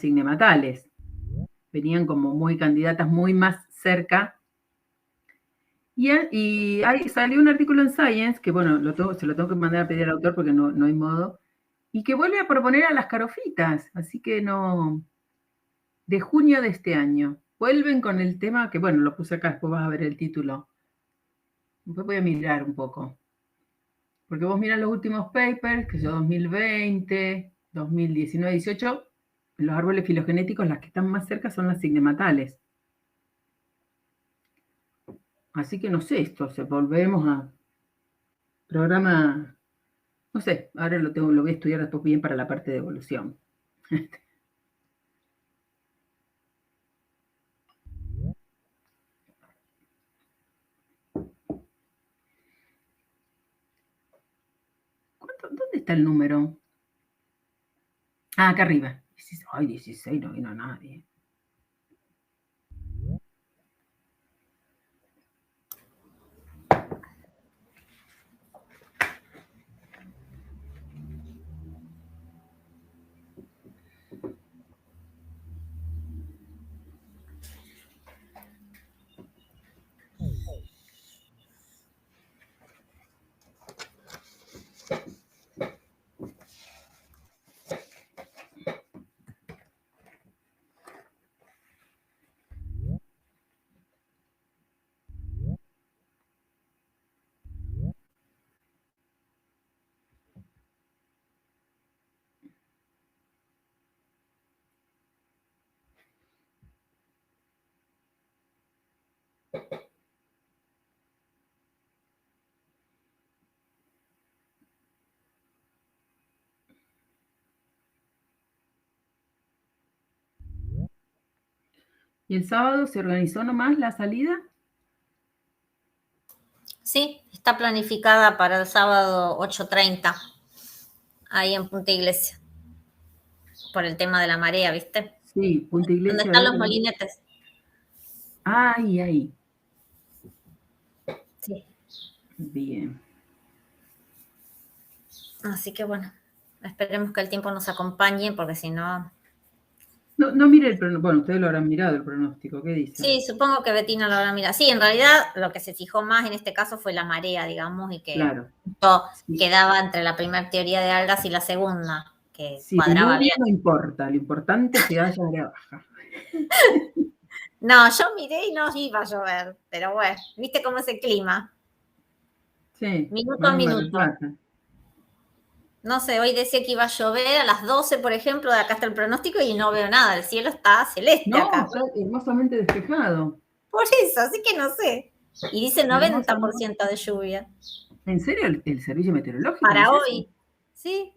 signematales. Venían como muy candidatas, muy más cerca. Y ahí salió un artículo en Science, que bueno, se lo tengo que mandar a pedir al autor porque no hay modo, y que vuelve a proponer a las carofitas, así que no, de junio de este año. Vuelven con el tema, que bueno, lo puse acá, después vas a ver el título. Después voy a mirar un poco. Porque vos mirás los últimos papers, que son 2020, 2019, 18, los árboles filogenéticos, las que están más cerca son las signematales. Así que no sé, volvemos a programa, no sé, ahora lo voy a estudiar después bien para la parte de evolución. ¿Dónde está el número? Ah, acá arriba. Ay, 16, no vino nadie. ¿Y el sábado se organizó nomás la salida? Sí, está planificada para el sábado 8:30, ahí en Punta Iglesia, por el tema de la marea, ¿viste? Sí, Punta Iglesia. ¿Dónde están los molinetes? Ahí. Sí. Bien. Así que bueno, esperemos que el tiempo nos acompañe, porque si no... No mire el pronóstico. Bueno, ustedes lo habrán mirado el pronóstico. ¿Qué dice? Sí, supongo que Betina lo habrá mirado. Sí, en realidad lo que se fijó más en este caso fue la marea, digamos, y que Claro. quedaba entre la primera teoría de algas y la segunda, que Si cuadraba diluvia bien. no importa, lo importante es que haya marea baja. No, yo miré y no iba a llover, pero bueno, ¿viste cómo es el clima? Sí, Minuto más a en Mar del minuto. Plata. No sé, hoy decía que iba a llover a las 12, por ejemplo, de acá está el pronóstico y no veo nada, el cielo está celeste acá. No, está hermosamente despejado. Por eso, así que no sé. Y dice 90% de lluvia. ¿En serio el servicio meteorológico Para dice eso? hoy, ¿sí?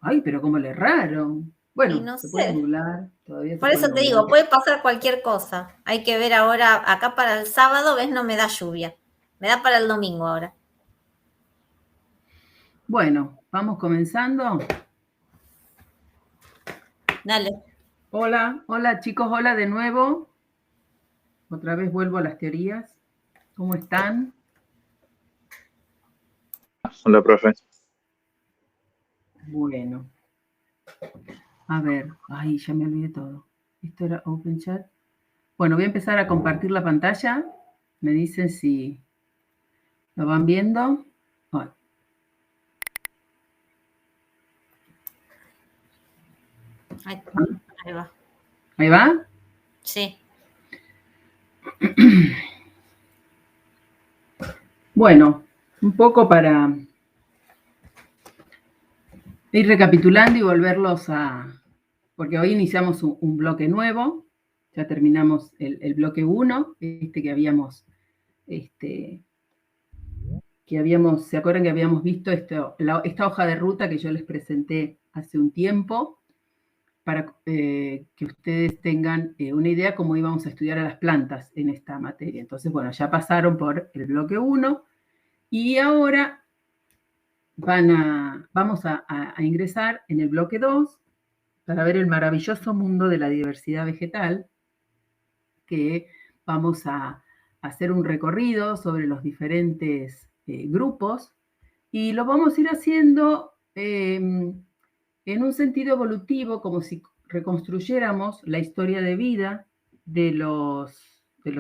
Ay, pero cómo le erraron. Y Bueno, no se puede sé. nublar, todavía se Por puede eso te nublar. digo, puede pasar cualquier cosa. Hay que ver ahora, acá para el sábado, ves, no me da lluvia. Me da para el domingo ahora. Bueno, vamos comenzando. Dale. Hola chicos, hola de nuevo. Otra vez vuelvo a las teorías. ¿Cómo están? Hola, profe. Bueno. A ver, ay, ya me olvidé todo. Esto era Open Chat. Bueno, voy a empezar a compartir la pantalla. Me dicen si lo van viendo. Ay. Ahí va. ¿Ahí va? Sí. Bueno, un poco para ir recapitulando y volverlos a... Porque hoy iniciamos un bloque nuevo. Ya terminamos el bloque 1, que habíamos... ¿se acuerdan que habíamos visto esta hoja de ruta que yo les presenté hace un tiempo? Para que ustedes tengan una idea cómo íbamos a estudiar a las plantas en esta materia. Entonces, bueno, ya pasaron por el bloque 1 y ahora vamos a ingresar en el bloque 2 para ver el maravilloso mundo de la diversidad vegetal, que vamos a hacer un recorrido sobre los diferentes grupos y lo vamos a ir haciendo en un sentido evolutivo, como si reconstruyéramos la historia de vida de los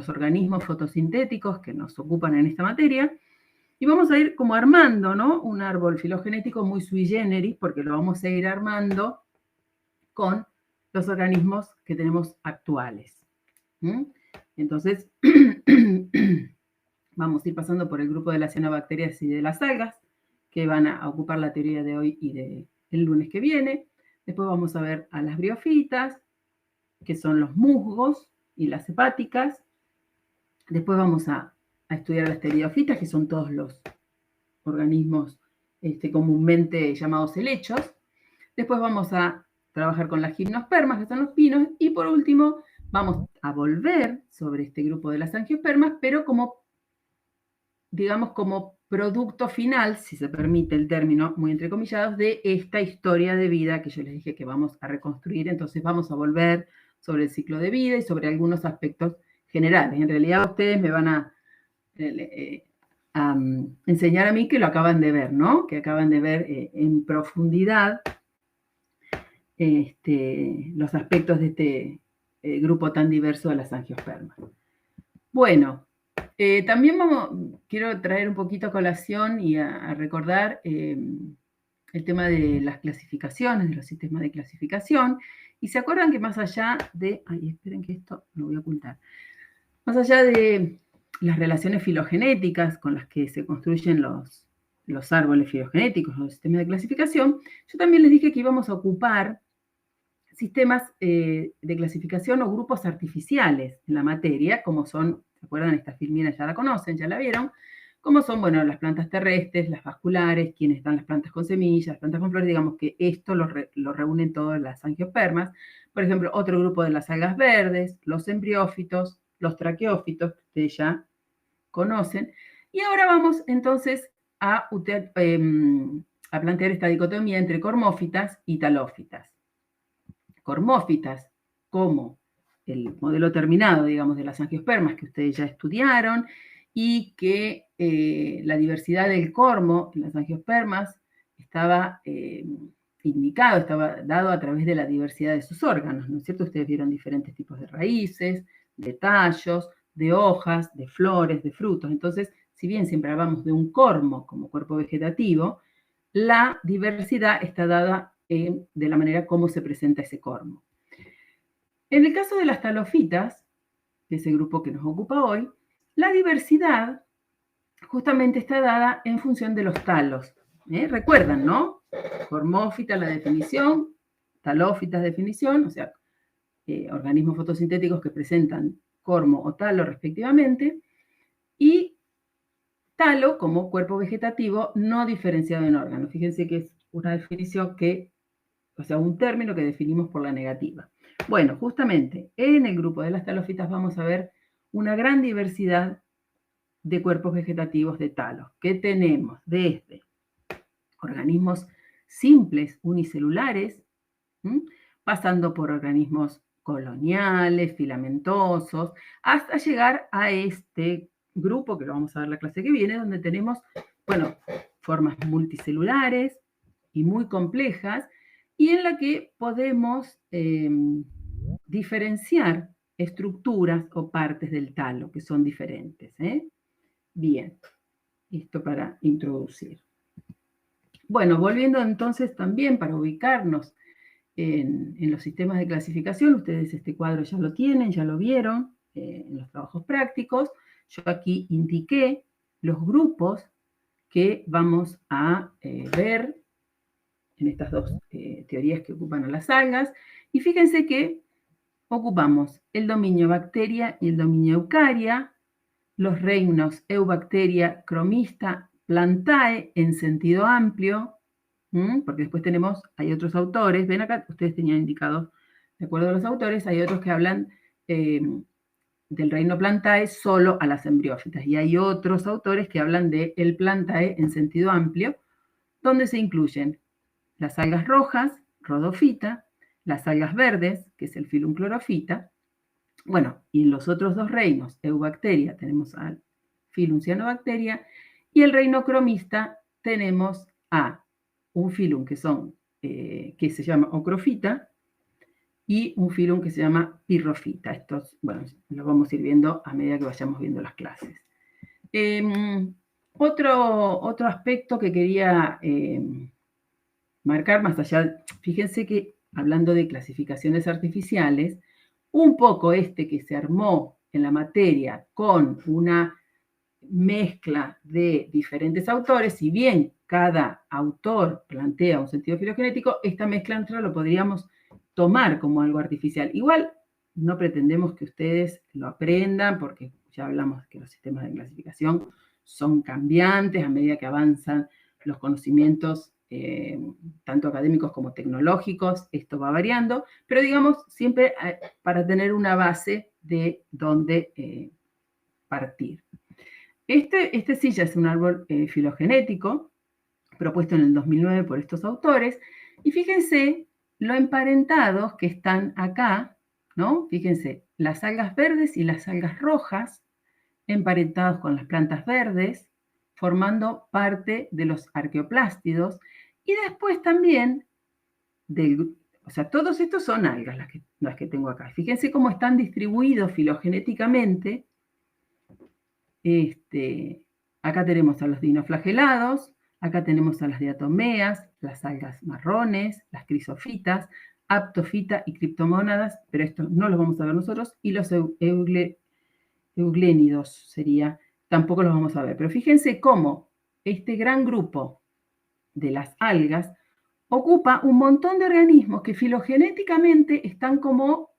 organismos fotosintéticos que nos ocupan en esta materia, y vamos a ir como armando, ¿no?, un árbol filogenético muy sui generis, porque lo vamos a ir armando con los organismos que tenemos actuales. Entonces, vamos a ir pasando por el grupo de las cianobacterias y de las algas, que van a ocupar la teoría de hoy y del lunes que viene. Después vamos a ver a las briofitas, que son los musgos y las hepáticas. Después vamos a estudiar las pteridofitas, que son todos los organismos comúnmente llamados helechos. Después vamos a trabajar con las gimnospermas, que son los pinos. Y por último, vamos a volver sobre este grupo de las angiospermas, pero como, digamos, como producto final, si se permite el término, muy entrecomillado, de esta historia de vida que yo les dije que vamos a reconstruir. Entonces vamos a volver sobre el ciclo de vida y sobre algunos aspectos generales. En realidad ustedes me van a enseñar a mí que lo acaban de ver, ¿no? Que acaban de ver en profundidad los aspectos de este grupo tan diverso de las angiospermas. Bueno, también quiero traer un poquito a colación y a recordar el tema de las clasificaciones, de los sistemas de clasificación. Y se acuerdan que más allá de... Ay, esperen que esto lo voy a ocultar. Más allá de las relaciones filogenéticas con las que se construyen los árboles filogenéticos, los sistemas de clasificación, yo también les dije que íbamos a ocupar sistemas de clasificación o grupos artificiales en la materia, como son, ¿se acuerdan? Esta filmina ya la conocen, ya la vieron, como son, bueno, las plantas terrestres, las vasculares, quienes están las plantas con semillas, las plantas con flores, digamos que esto lo reúnen todas las angiospermas. Por ejemplo, otro grupo de las algas verdes, los embriófitos, los traqueófitos, que ustedes ya conocen. Y ahora vamos entonces a plantear esta dicotomía entre cormófitas y talófitas. Cormófitas, como el modelo terminado, digamos, de las angiospermas que ustedes ya estudiaron, y que la diversidad del cormo en las angiospermas estaba indicado, estaba dado a través de la diversidad de sus órganos, ¿no es cierto? Ustedes vieron diferentes tipos de raíces, de tallos, de hojas, de flores, de frutos. Entonces, si bien siempre hablamos de un cormo como cuerpo vegetativo, la diversidad está dada de la manera como se presenta ese cormo. En el caso de las talofitas, que es el grupo que nos ocupa hoy, la diversidad justamente está dada en función de los talos. Recuerdan, ¿no? Cormófita, la definición, talófitas, definición, o sea, organismos fotosintéticos que presentan cormo o talo respectivamente, y talo como cuerpo vegetativo no diferenciado en órganos. Fíjense que es una definición que, o sea, un término que definimos por la negativa. Bueno, justamente en el grupo de las talofitas vamos a ver una gran diversidad de cuerpos vegetativos de talos, que tenemos desde organismos simples unicelulares, pasando por organismos coloniales, filamentosos, hasta llegar a este grupo, que lo vamos a ver la clase que viene, donde tenemos, bueno, formas multicelulares y muy complejas, y en la que podemos diferenciar estructuras o partes del talo que son diferentes. Bien, esto para introducir. Bueno, volviendo entonces también para ubicarnos en los sistemas de clasificación, ustedes este cuadro ya lo tienen, ya lo vieron en los trabajos prácticos. Yo aquí indiqué los grupos que vamos a ver en estas dos teorías que ocupan a las algas. Y fíjense que ocupamos el dominio bacteria y el dominio eucaria, los reinos Eubacteria, Chromista, Plantae en sentido amplio, porque después hay otros autores, ven acá, ustedes tenían indicado, de acuerdo a los autores, hay otros que hablan del reino Plantae solo a las embriófitas, y hay otros autores que hablan del Plantae en sentido amplio, donde se incluyen las algas rojas, Rhodophyta, las algas verdes, que es el Phylum Chlorophyta. Bueno, y en los otros dos reinos, Eubacteria, tenemos al Phylum Cyanobacteria, y el reino cromista tenemos a un phylum que se llama Ocrophyta, y un filum que se llama pirrofita. Estos, bueno, lo vamos a ir viendo a medida que vayamos viendo las clases. Otro aspecto que quería marcar más allá, fíjense que hablando de clasificaciones artificiales, un poco que se armó en la materia con una mezcla de diferentes autores, si bien cada autor plantea un sentido filogenético, esta mezcla entre lo podríamos tomar como algo artificial. Igual no pretendemos que ustedes lo aprendan, porque ya hablamos que los sistemas de clasificación son cambiantes a medida que avanzan los conocimientos, tanto académicos como tecnológicos, esto va variando, pero digamos siempre para tener una base de dónde partir. Este sí ya es un árbol filogenético, propuesto en el 2009 por estos autores, y fíjense lo emparentados que están acá, ¿no? Fíjense, las algas verdes y las algas rojas, emparentados con las plantas verdes, formando parte de los arqueoplástidos, y después también, o sea, todos estos son algas las que tengo acá. Fíjense cómo están distribuidos filogenéticamente. Acá tenemos a los dinoflagelados, acá tenemos a las diatomeas, las algas marrones, las crisofitas, aptofita y criptomónadas, pero esto no los vamos a ver nosotros, y los euglénidos sería, tampoco los vamos a ver. Pero fíjense cómo este gran grupo de las algas ocupa un montón de organismos que filogenéticamente están como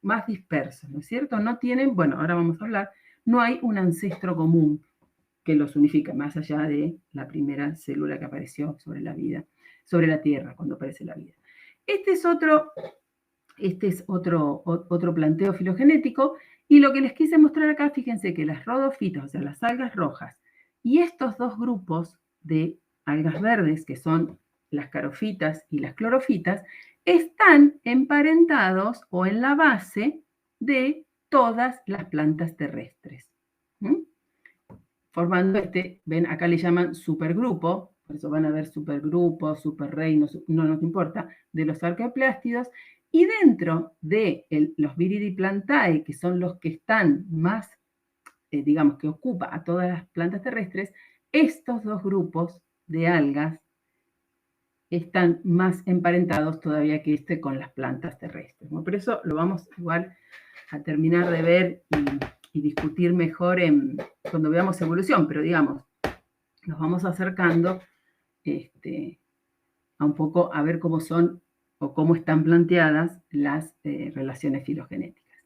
más dispersos, ¿no es cierto? No tienen, bueno, ahora vamos a hablar, no hay un ancestro común que los unifica, más allá de la primera célula que apareció sobre la vida, sobre la Tierra, cuando aparece la vida. Este es otro planteo filogenético, y lo que les quise mostrar acá, fíjense que las rhodofitas, o sea, las algas rojas, y estos dos grupos de algas verdes, que son las carofitas y las clorofitas, están emparentados o en la base de todas las plantas terrestres. Formando ven, acá le llaman supergrupo, por eso van a ver supergrupos, superreinos, no nos importa, de los arqueoplástidos, y dentro de los Viridiplantae, que son los que están más, digamos, que ocupa a todas las plantas terrestres, estos dos grupos de algas están más emparentados todavía que con las plantas terrestres. Bueno, por eso lo vamos igual a terminar de ver y discutir mejor cuando veamos evolución, pero digamos, nos vamos acercando a un poco a ver cómo son o cómo están planteadas las relaciones filogenéticas.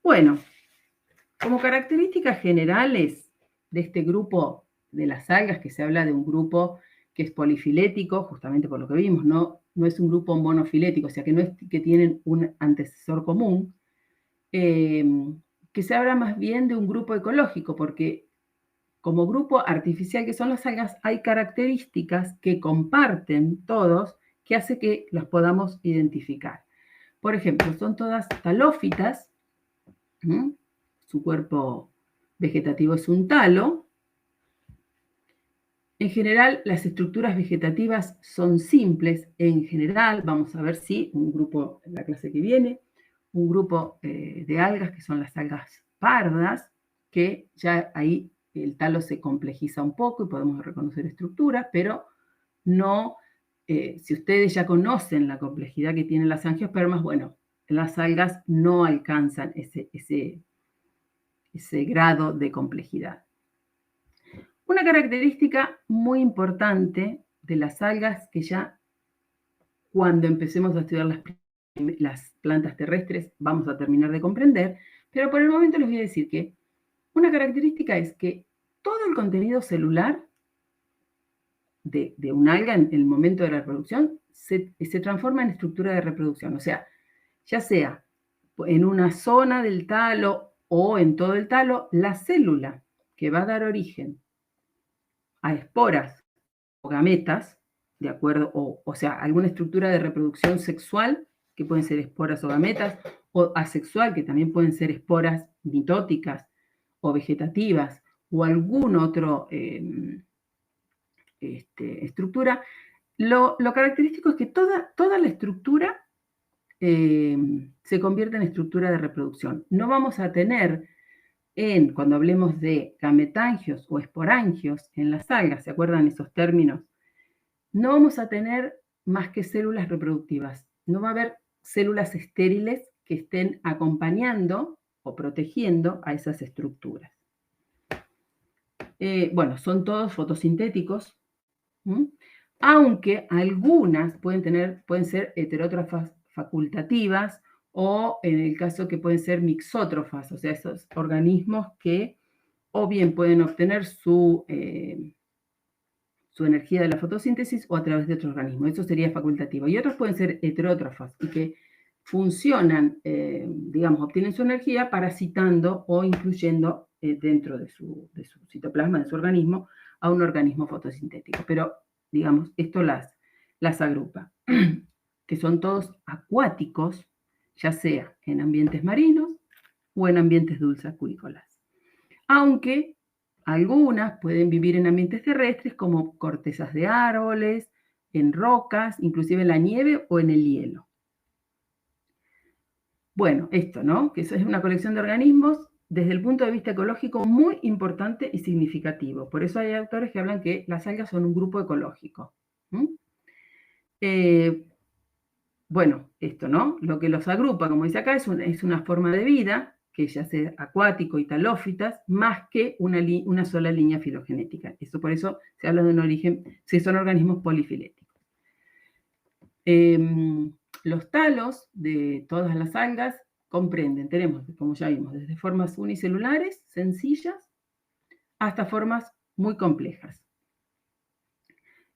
Bueno, como características generales de este grupo de las algas, que se habla de un grupo que es polifilético, justamente por lo que vimos, no es un grupo monofilético, o sea que no es que tienen un antecesor común, que se habla más bien de un grupo ecológico, porque como grupo artificial que son las algas, hay características que comparten todos que hace que las podamos identificar. Por ejemplo, son todas talófitas, su cuerpo vegetativo es un talo. En general, las estructuras vegetativas son simples. En general, vamos a ver si un grupo, en la clase que viene, un grupo de algas que son las algas pardas, que ya ahí el talo se complejiza un poco y podemos reconocer estructuras, pero no, si ustedes ya conocen la complejidad que tienen las angiospermas, bueno, las algas no alcanzan ese grado de complejidad. Una característica muy importante de las algas que ya cuando empecemos a estudiar las plantas terrestres vamos a terminar de comprender, pero por el momento les voy a decir que una característica es que todo el contenido celular de un alga en el momento de la reproducción se transforma en estructura de reproducción, o sea, ya sea en una zona del talo o en todo el talo, la célula que va a dar origen a esporas o gametas, de acuerdo, o sea, alguna estructura de reproducción sexual, que pueden ser esporas o gametas, o asexual, que también pueden ser esporas mitóticas o vegetativas, o algún otro estructura. Lo característico es que toda la estructura se convierte en estructura de reproducción. No vamos a tener, cuando hablemos de gametangios o esporangios en las algas, ¿se acuerdan esos términos? No vamos a tener más que células reproductivas. No va a haber células estériles que estén acompañando o protegiendo a esas estructuras. Bueno, son todos fotosintéticos, aunque algunas pueden ser heterótrofas facultativas o en el caso que pueden ser mixótrofas, o sea, esos organismos que o bien pueden obtener su energía de la fotosíntesis o a través de otro organismo. Eso sería facultativo. Y otros pueden ser heterótrofas y que funcionan, digamos, obtienen su energía parasitando o incluyendo dentro de su citoplasma, de su organismo, a un organismo fotosintético. Pero, digamos, esto las agrupa, que son todos acuáticos, ya sea en ambientes marinos o en ambientes dulceacuícolas. Aunque algunas pueden vivir en ambientes terrestres como cortezas de árboles, en rocas, inclusive en la nieve o en el hielo. Bueno, esto, ¿no? Que eso es una colección de organismos desde el punto de vista ecológico muy importante y significativo. Por eso hay autores que hablan que las algas son un grupo ecológico. Bueno, esto, ¿no? Lo que los agrupa, como dice acá, es una forma de vida, que ya sea acuático y talófitas, más que una sola línea filogenética. Por eso se habla de un origen, si son organismos polifiléticos. Los talos de todas las algas comprenden, tenemos, como ya vimos, desde formas unicelulares, sencillas, hasta formas muy complejas.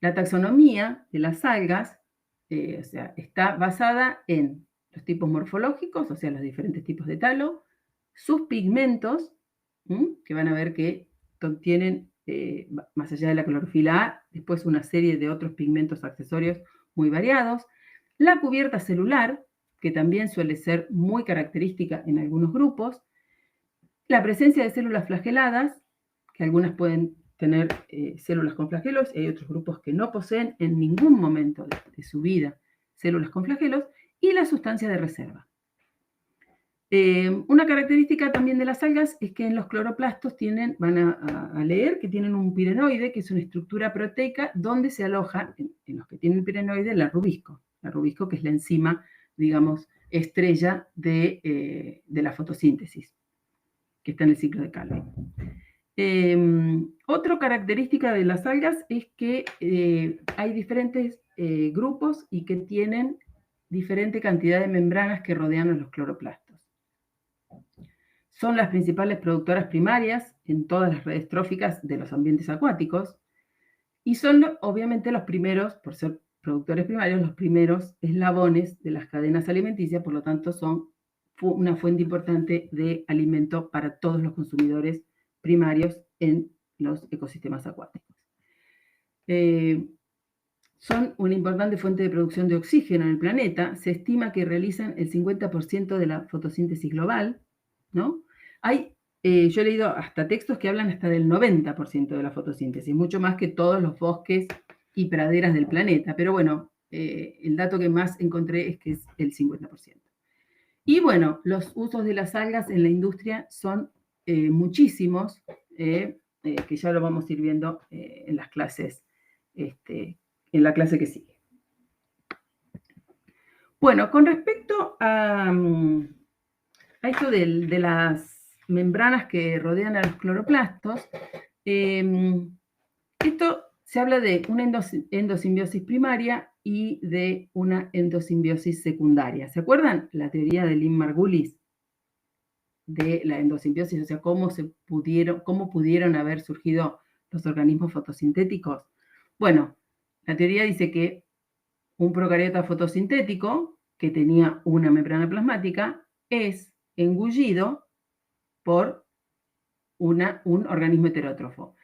La taxonomía de las algas está basada en los tipos morfológicos, o sea, los diferentes tipos de talo, sus pigmentos, que van a ver que tienen, más allá de la clorofila A, después una serie de otros pigmentos accesorios muy variados, la cubierta celular, que también suele ser muy característica en algunos grupos, la presencia de células flageladas, que algunas pueden tener células con flagelos, y hay otros grupos que no poseen en ningún momento de su vida células con flagelos, y la sustancia de reserva. Una característica también de las algas es que en los cloroplastos van a leer que tienen un pirenoide, que es una estructura proteica donde se aloja, en los que tienen el pirenoide, la rubisco, que es la enzima, digamos, estrella de la fotosíntesis, que está en el ciclo de Calvin. Otra característica de las algas es que hay diferentes grupos y que tienen diferente cantidad de membranas que rodean a los cloroplastos. Son las principales productoras primarias en todas las redes tróficas de los ambientes acuáticos y son obviamente los primeros, por ser productores primarios, los primeros eslabones de las cadenas alimenticias, por lo tanto son una fuente importante de alimento para todos los consumidores primarios en los ecosistemas acuáticos. Son una importante fuente de producción de oxígeno en el planeta. Se estima que realizan el 50% de la fotosíntesis global, ¿no? Yo he leído hasta textos que hablan hasta del 90% de la fotosíntesis, mucho más que todos los bosques y praderas del planeta. Pero bueno, el dato que más encontré es que es el 50%. Y bueno, los usos de las algas en la industria son muchísimos, que ya lo vamos a ir viendo en las clases, en la clase que sigue. Bueno, con respecto a esto de las membranas que rodean a los cloroplastos, esto se habla de una endosimbiosis primaria y de una endosimbiosis secundaria. ¿Se acuerdan la teoría de Lynn Margulis de la endosimbiosis? O sea, cómo pudieron haber surgido los organismos fotosintéticos. Bueno, la teoría dice que un procariota fotosintético que tenía una membrana plasmática es engullido por un organismo heterótrofo.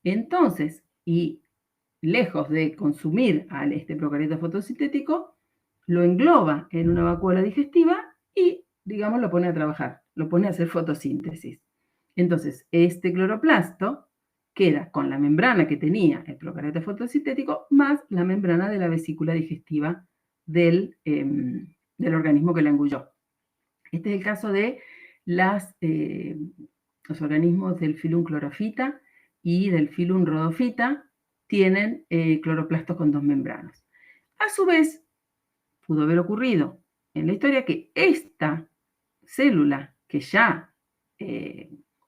Entonces, y lejos de consumir a este procariota fotosintético, lo engloba en una vacuola digestiva y, digamos, lo pone a trabajar, lo pone a hacer fotosíntesis. Entonces, este cloroplasto queda con la membrana que tenía el procariota fotosintético más la membrana de la vesícula digestiva del del organismo que la engulló. Este es el caso de los organismos del filum clorofita y del filum rhodophyta, tienen cloroplastos con 2 membranas. A su vez, pudo haber ocurrido en la historia que esta célula, que ya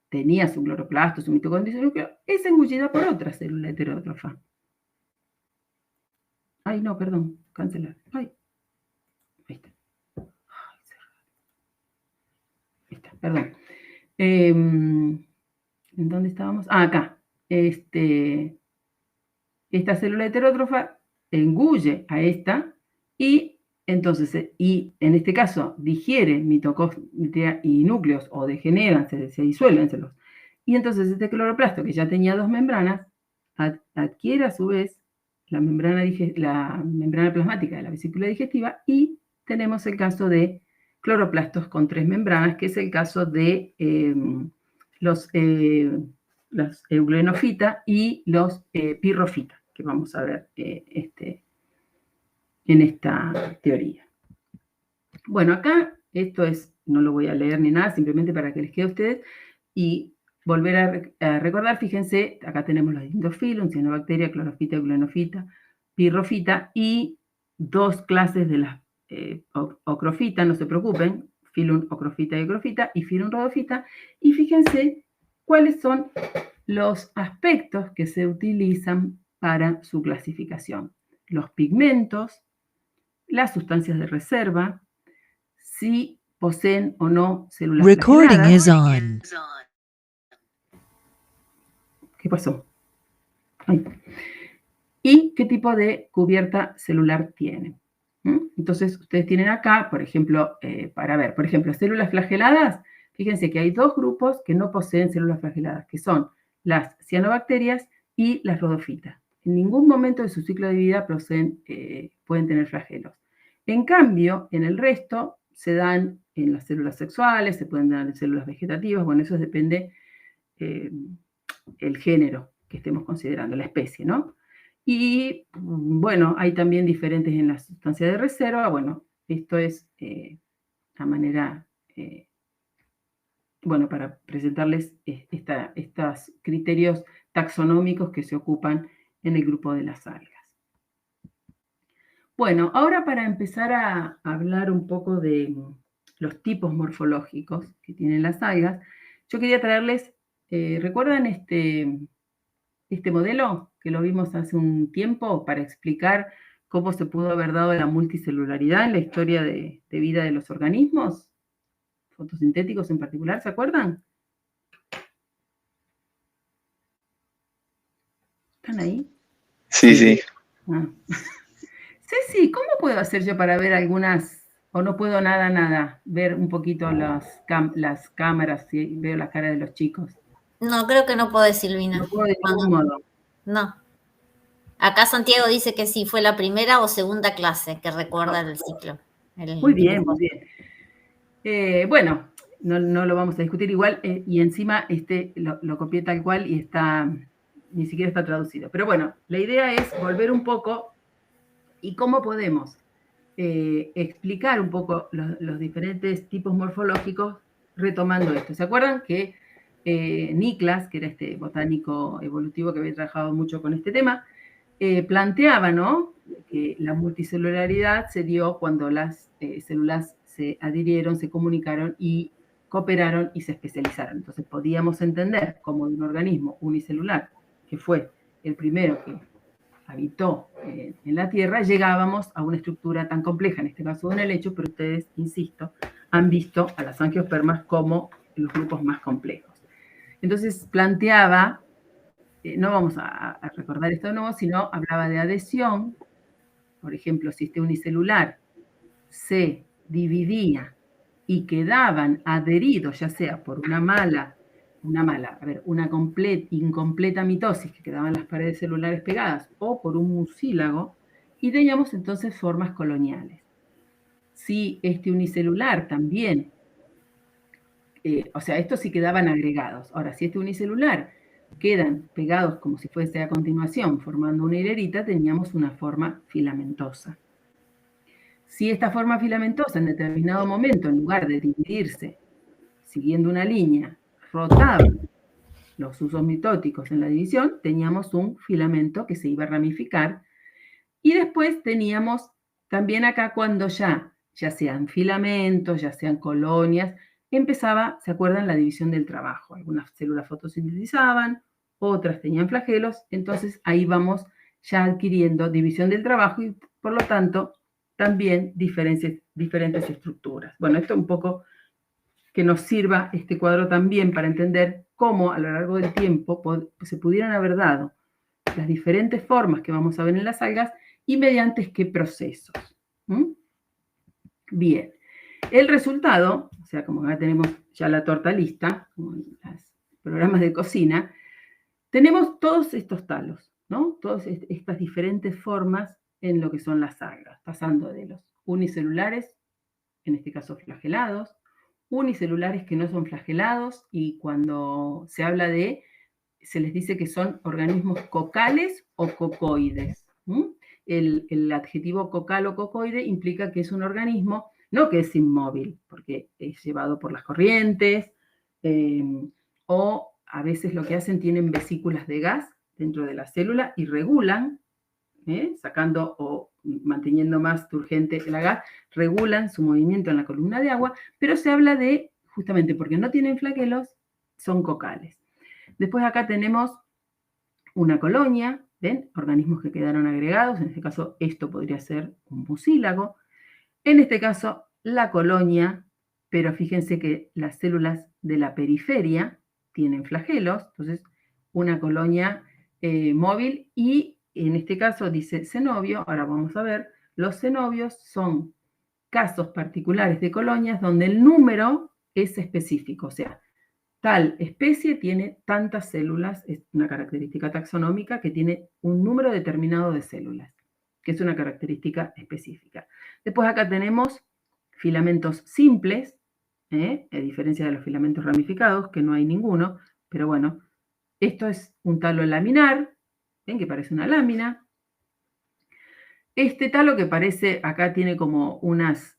tenía su cloroplasto, su mitocondria, su núcleo, es engullida por otra célula heterótrofa. Ay, no, perdón, cancelar. Ay, ahí está. Ahí está, perdón. ¿En dónde estábamos? Ah, acá. Esta célula heterótrofa engulle a esta y entonces, y en este caso digiere mitocondria y núcleos o degeneran, se disuelven celos. Y entonces este cloroplasto, que ya tenía 2 membranas, adquiere a su vez la membrana plasmática de la vesícula digestiva y tenemos el caso de cloroplastos con 3 membranas, que es el caso de los euglenofitas y los pirrofitas, que vamos a ver en esta teoría. Bueno, acá esto es, no lo voy a leer ni nada, simplemente para que les quede a ustedes y volver a recordar. Fíjense, acá tenemos los distintos filum, cianobacteria, clorofita, euglenofitas, pirrofita y 2 clases de las ocrofita, no se preocupen, filum ocrofita y ocrofita y filum rhodophyta, y fíjense cuáles son los aspectos que se utilizan para su clasificación. Los pigmentos, las sustancias de reserva, si poseen o no células flageladas. ¿Qué pasó? Ay. Y qué tipo de cubierta celular tienen. Entonces, ustedes tienen acá, por ejemplo, para ver, por ejemplo, células flageladas. Fíjense que hay 2 grupos que no poseen células flageladas, que son las cianobacterias y las rhodofitas. En ningún momento de su ciclo de vida pueden tener flagelos. En cambio, en el resto se dan en las células sexuales, se pueden dar en células vegetativas, bueno, eso depende el género que estemos considerando, la especie, ¿no? Y bueno, hay también diferentes en la sustancia de reserva. Bueno, esto es la manera, bueno, para presentarles estos criterios taxonómicos que se ocupan en el grupo de las algas. Bueno, ahora para empezar a hablar un poco de los tipos morfológicos que tienen las algas, yo quería traerles, ¿recuerdan este modelo que lo vimos hace un tiempo para explicar cómo se pudo haber dado la multicelularidad en la historia de vida de los organismos fotosintéticos en particular? ¿Se acuerdan? ¿Están ahí? Sí, sí. Ah. Ceci, ¿cómo puedo hacer yo para ver algunas, o no puedo nada, ver un poquito las cámaras y veo las caras de los chicos? No, creo que no podés, Silvina. No puedo de ningún modo. No. Acá Santiago dice que sí, fue la primera o segunda clase que recuerda el ciclo. Muy bien, muy bien. Bueno, no lo vamos a discutir igual, y encima lo copié tal cual y ni siquiera está traducido. Pero bueno, la idea es volver un poco y cómo podemos explicar un poco los diferentes tipos morfológicos retomando esto. ¿Se acuerdan que Niklas, que era este botánico evolutivo que había trabajado mucho con este tema, planteaba, ¿no?, que la multicelularidad se dio cuando las células se adhirieron, se comunicaron y cooperaron y se especializaron. Entonces podíamos entender cómo de un organismo unicelular, que fue el primero que habitó en la Tierra, llegábamos a una estructura tan compleja, en este caso de un helecho, pero ustedes, insisto, han visto a las angiospermas como los grupos más complejos. Entonces planteaba, no vamos a recordar esto de nuevo, sino hablaba de adhesión. Por ejemplo, si este unicelular se dividía y quedaban adheridos, ya sea por una incompleta mitosis, que quedaban las paredes celulares pegadas, o por un mucílago, y teníamos entonces formas coloniales. Si este unicelular también, o sea, estos sí quedaban agregados. Ahora, si este unicelular quedan pegados como si fuese a continuación, formando una hilerita, teníamos una forma filamentosa. Si esta forma filamentosa en determinado momento, en lugar de dividirse siguiendo una línea, rotaba los usos mitóticos en la división, teníamos un filamento que se iba a ramificar. Y después teníamos también acá cuando ya sean filamentos, ya sean colonias, empezaba, ¿se acuerdan? La división del trabajo. Algunas células fotosintetizaban, otras tenían flagelos, entonces ahí vamos ya adquiriendo división del trabajo y por lo tanto también diferentes estructuras. Bueno, esto un poco que nos sirva este cuadro también para entender cómo a lo largo del tiempo se pudieran haber dado las diferentes formas que vamos a ver en las algas y mediante qué procesos. Bien, el resultado, o sea, como acá tenemos ya la torta lista, como en los programas de cocina, tenemos todos estos talos, ¿no? Todas estas diferentes formas en lo que son las algas, pasando de los unicelulares, en este caso flagelados, unicelulares que no son flagelados, y cuando se habla de, se les dice que son organismos cocales o cocoides. El adjetivo cocal o cocoide implica que es un organismo, no que es inmóvil, porque es llevado por las corrientes, o a veces lo que hacen, tienen vesículas de gas dentro de la célula y regulan, sacando o manteniendo más turgente la gas, regulan su movimiento en la columna de agua, pero se habla de, justamente porque no tienen flagelos, son cocales. Después acá tenemos una colonia, ¿ven? Organismos que quedaron agregados, en este caso esto podría ser un mucílago, en este caso la colonia, pero fíjense que las células de la periferia tienen flagelos, entonces una colonia móvil, y en este caso dice cenobio. Ahora vamos a ver, los cenobios son casos particulares de colonias donde el número es específico, o sea, tal especie tiene tantas células, es una característica taxonómica que tiene un número determinado de células, que es una característica específica. Después acá tenemos filamentos simples, a diferencia de los filamentos ramificados, que no hay ninguno, pero bueno, esto es un talo laminar, ¿ven? Que parece una lámina. Este talo que parece, acá tiene como unas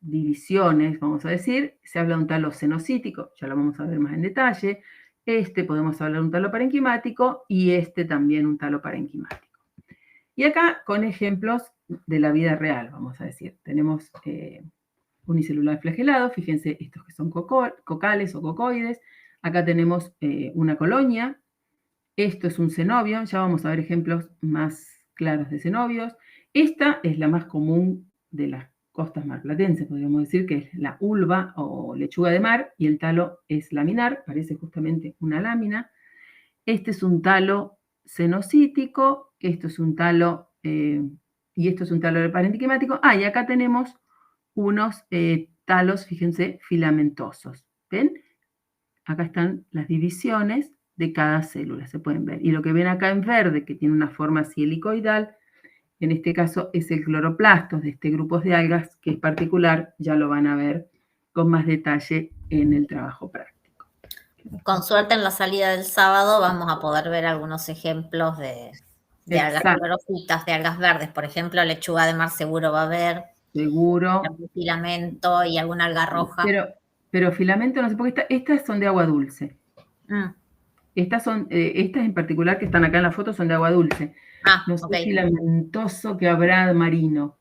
divisiones, vamos a decir, se habla de un talo cenocítico, ya lo vamos a ver más en detalle. Este podemos hablar de un talo parenquimático y este también un talo parenquimático. Y acá con ejemplos de la vida real, vamos a decir, tenemos unicelular flagelado, fíjense estos que son cocales o cocoides. Acá tenemos una colonia, esto es un cenobio, ya vamos a ver ejemplos más claros de cenobios. Esta es la más común de las costas marplatenses, podríamos decir que es la ulva o lechuga de mar, y el talo es laminar, parece justamente una lámina. Este es un talo cenocítico, esto es un talo, y esto es un talo parenquimático. Y acá tenemos unos talos, fíjense, filamentosos. ¿Ven? Acá están las divisiones de cada célula, se pueden ver. Y lo que ven acá en verde, que tiene una forma así helicoidal, en este caso es el cloroplastos de este grupo de algas, que es particular, ya lo van a ver con más detalle en el trabajo práctico. Con suerte en la salida del sábado vamos a poder ver algunos ejemplos de algas clorofitas, de algas verdes. Por ejemplo, lechuga de mar seguro va a haber. Seguro. Filamento y alguna alga roja. Pero filamento no sé, porque estas son de agua dulce. Estas en particular que están acá en la foto son de agua dulce. No sé, filamentoso que habrá marino.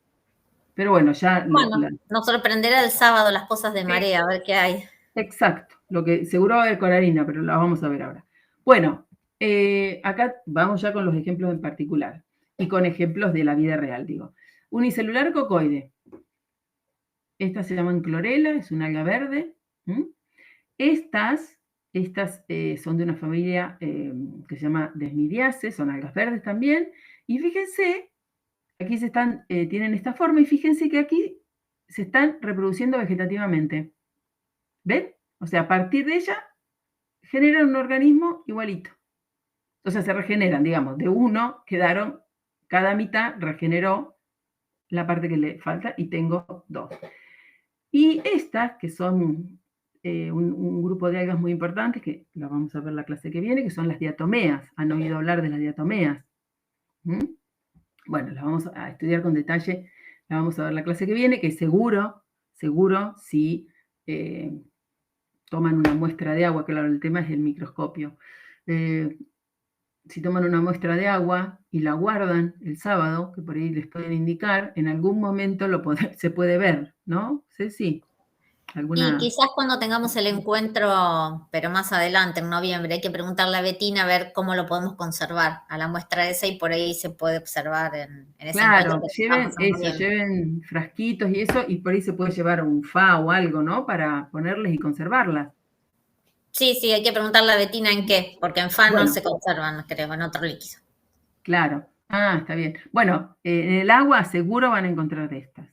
Pero bueno, ya... Bueno, nos sorprenderá el sábado las cosas de marea, a ver qué hay. Exacto, lo que seguro va a haber coralina, pero la vamos a ver ahora. Bueno, acá vamos ya con los ejemplos en particular y con ejemplos de la vida real, digo. Unicelular cocoide. Estas se llaman clorela, es una alga verde. Estas son de una familia que se llama Desmidiaceae, son algas verdes también. Y fíjense, aquí tienen esta forma, y fíjense que aquí se están reproduciendo vegetativamente. ¿Ven? O sea, a partir de ella generan un organismo igualito. O sea, se regeneran, digamos, de uno quedaron, cada mitad regeneró la parte que le falta y tengo dos. Y estas, que son un grupo de algas muy importantes, que la vamos a ver la clase que viene, que son las diatomeas. ¿Han oído hablar de las diatomeas? Bueno, la vamos a estudiar con detalle, la vamos a ver la clase que viene, que seguro, si toman una muestra de agua, claro, el tema es el microscopio. Si toman una muestra de agua y la guardan el sábado, que por ahí les pueden indicar, en algún momento se puede ver, ¿no? Sí. Y quizás cuando tengamos el encuentro, pero más adelante, en noviembre, hay que preguntarle a Betina a ver cómo lo podemos conservar a la muestra esa y por ahí se puede observar en ese encuentro Claro, que tengamos en noviembre. lleven frasquitos y eso, y por ahí se puede llevar un fa o algo, ¿no? Para ponerles y conservarlas. Sí, hay que preguntarle a Betina en qué, porque en fa no Bueno, se conservan, creo, en otro líquido. claro. Ah, está bien. Bueno, en el agua seguro van a encontrar de estas,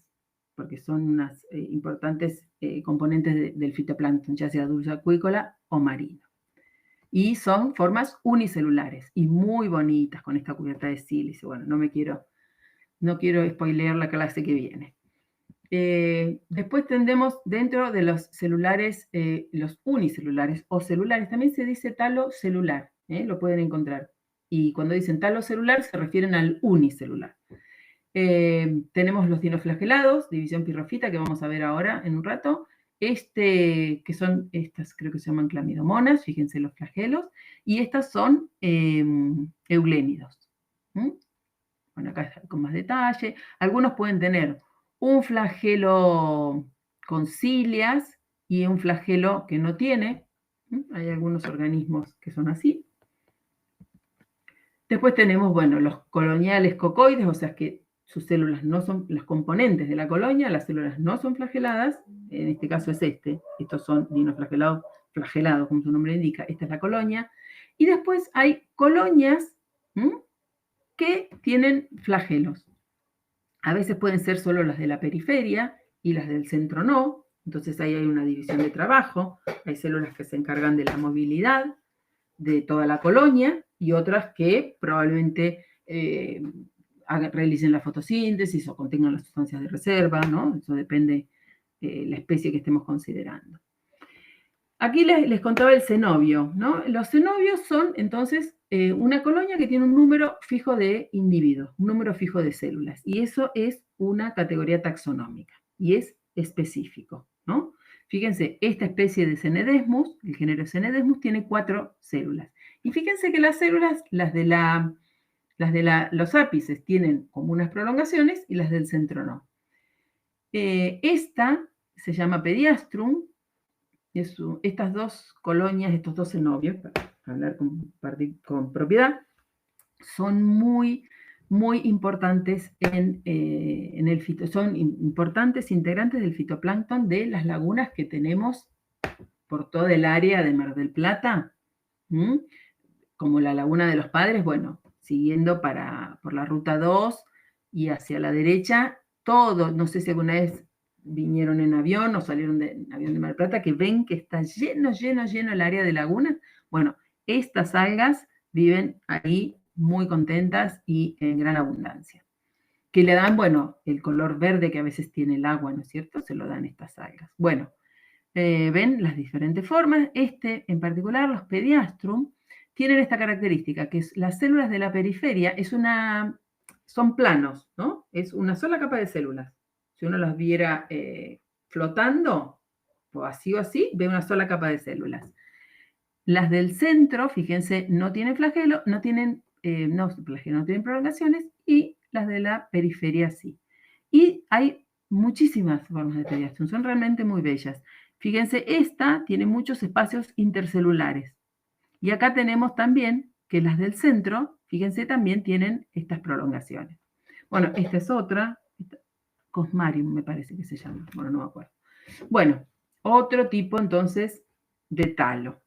porque son unas importantes componentes del fitoplancton, ya sea dulce acuícola o marino. Y son formas unicelulares y muy bonitas con esta cubierta de sílice. Bueno, no quiero spoilear la clase que viene. Después tendremos dentro de los celulares, los unicelulares o celulares, también se dice talocelular, lo pueden encontrar. Y cuando dicen talocelular se refieren al unicelular. Tenemos los dinoflagelados, división pirrofita, que vamos a ver ahora en un rato. Que son estas, creo que se llaman clamidomonas, fíjense los flagelos, y estas son euglenidos. Bueno, acá está con más detalle. Algunos pueden tener un flagelo con cilias y un flagelo que no tiene. Hay algunos organismos que son así. Después tenemos, bueno, los coloniales cocoides, o sea que sus células no son las componentes de la colonia, las células no son flageladas, en este caso es estos son dinoflagelados, flagelados, como su nombre indica, esta es la colonia. Y después hay colonias que tienen flagelos. A veces pueden ser solo las de la periferia y las del centro no, entonces ahí hay una división de trabajo, hay células que se encargan de la movilidad de toda la colonia y otras que probablemente realicen la fotosíntesis o contengan las sustancias de reserva, ¿no? Eso depende de la especie que estemos considerando. Aquí les contaba el cenobio, ¿no? Los cenobios son entonces una colonia que tiene un número fijo de individuos, un número fijo de células, y eso es una categoría taxonómica y es específico, ¿no? Fíjense, esta especie de Cenedesmus, el género Cenedesmus, tiene 4 células. Y fíjense que las células, las de los ápices tienen como unas prolongaciones y las del centro no. Esta se llama pediastrum. Estas dos colonias, estos dos cenobios, para hablar con propiedad, son muy importantes en el son importantes integrantes del fitoplancton de las lagunas que tenemos por toda el área de Mar del Plata, como la Laguna de los Padres, bueno, siguiendo por la ruta 2 y hacia la derecha, todo, no sé si alguna vez vinieron en avión o salieron en avión de Mar del Plata, que ven que está lleno el área de lagunas. Bueno, estas algas viven ahí muy contentas y en gran abundancia. Que le dan, bueno, el color verde que a veces tiene el agua, ¿no es cierto? Se lo dan estas algas. Bueno, ven las diferentes formas. En particular, los pediastrum, tienen esta característica, que es las células de la periferia, son planos, ¿no? Es una sola capa de células. Si uno las viera flotando, o así, ve una sola capa de células. Las del centro, fíjense, no tienen flagelo, no tienen prolongaciones, y las de la periferia sí. Y hay muchísimas formas de pediastrum, son realmente muy bellas. Fíjense, esta tiene muchos espacios intercelulares. Y acá tenemos también que las del centro, fíjense, también tienen estas prolongaciones. Bueno, esta es otra, Cosmarium me parece que se llama, bueno, no me acuerdo. Bueno, otro tipo entonces de talo,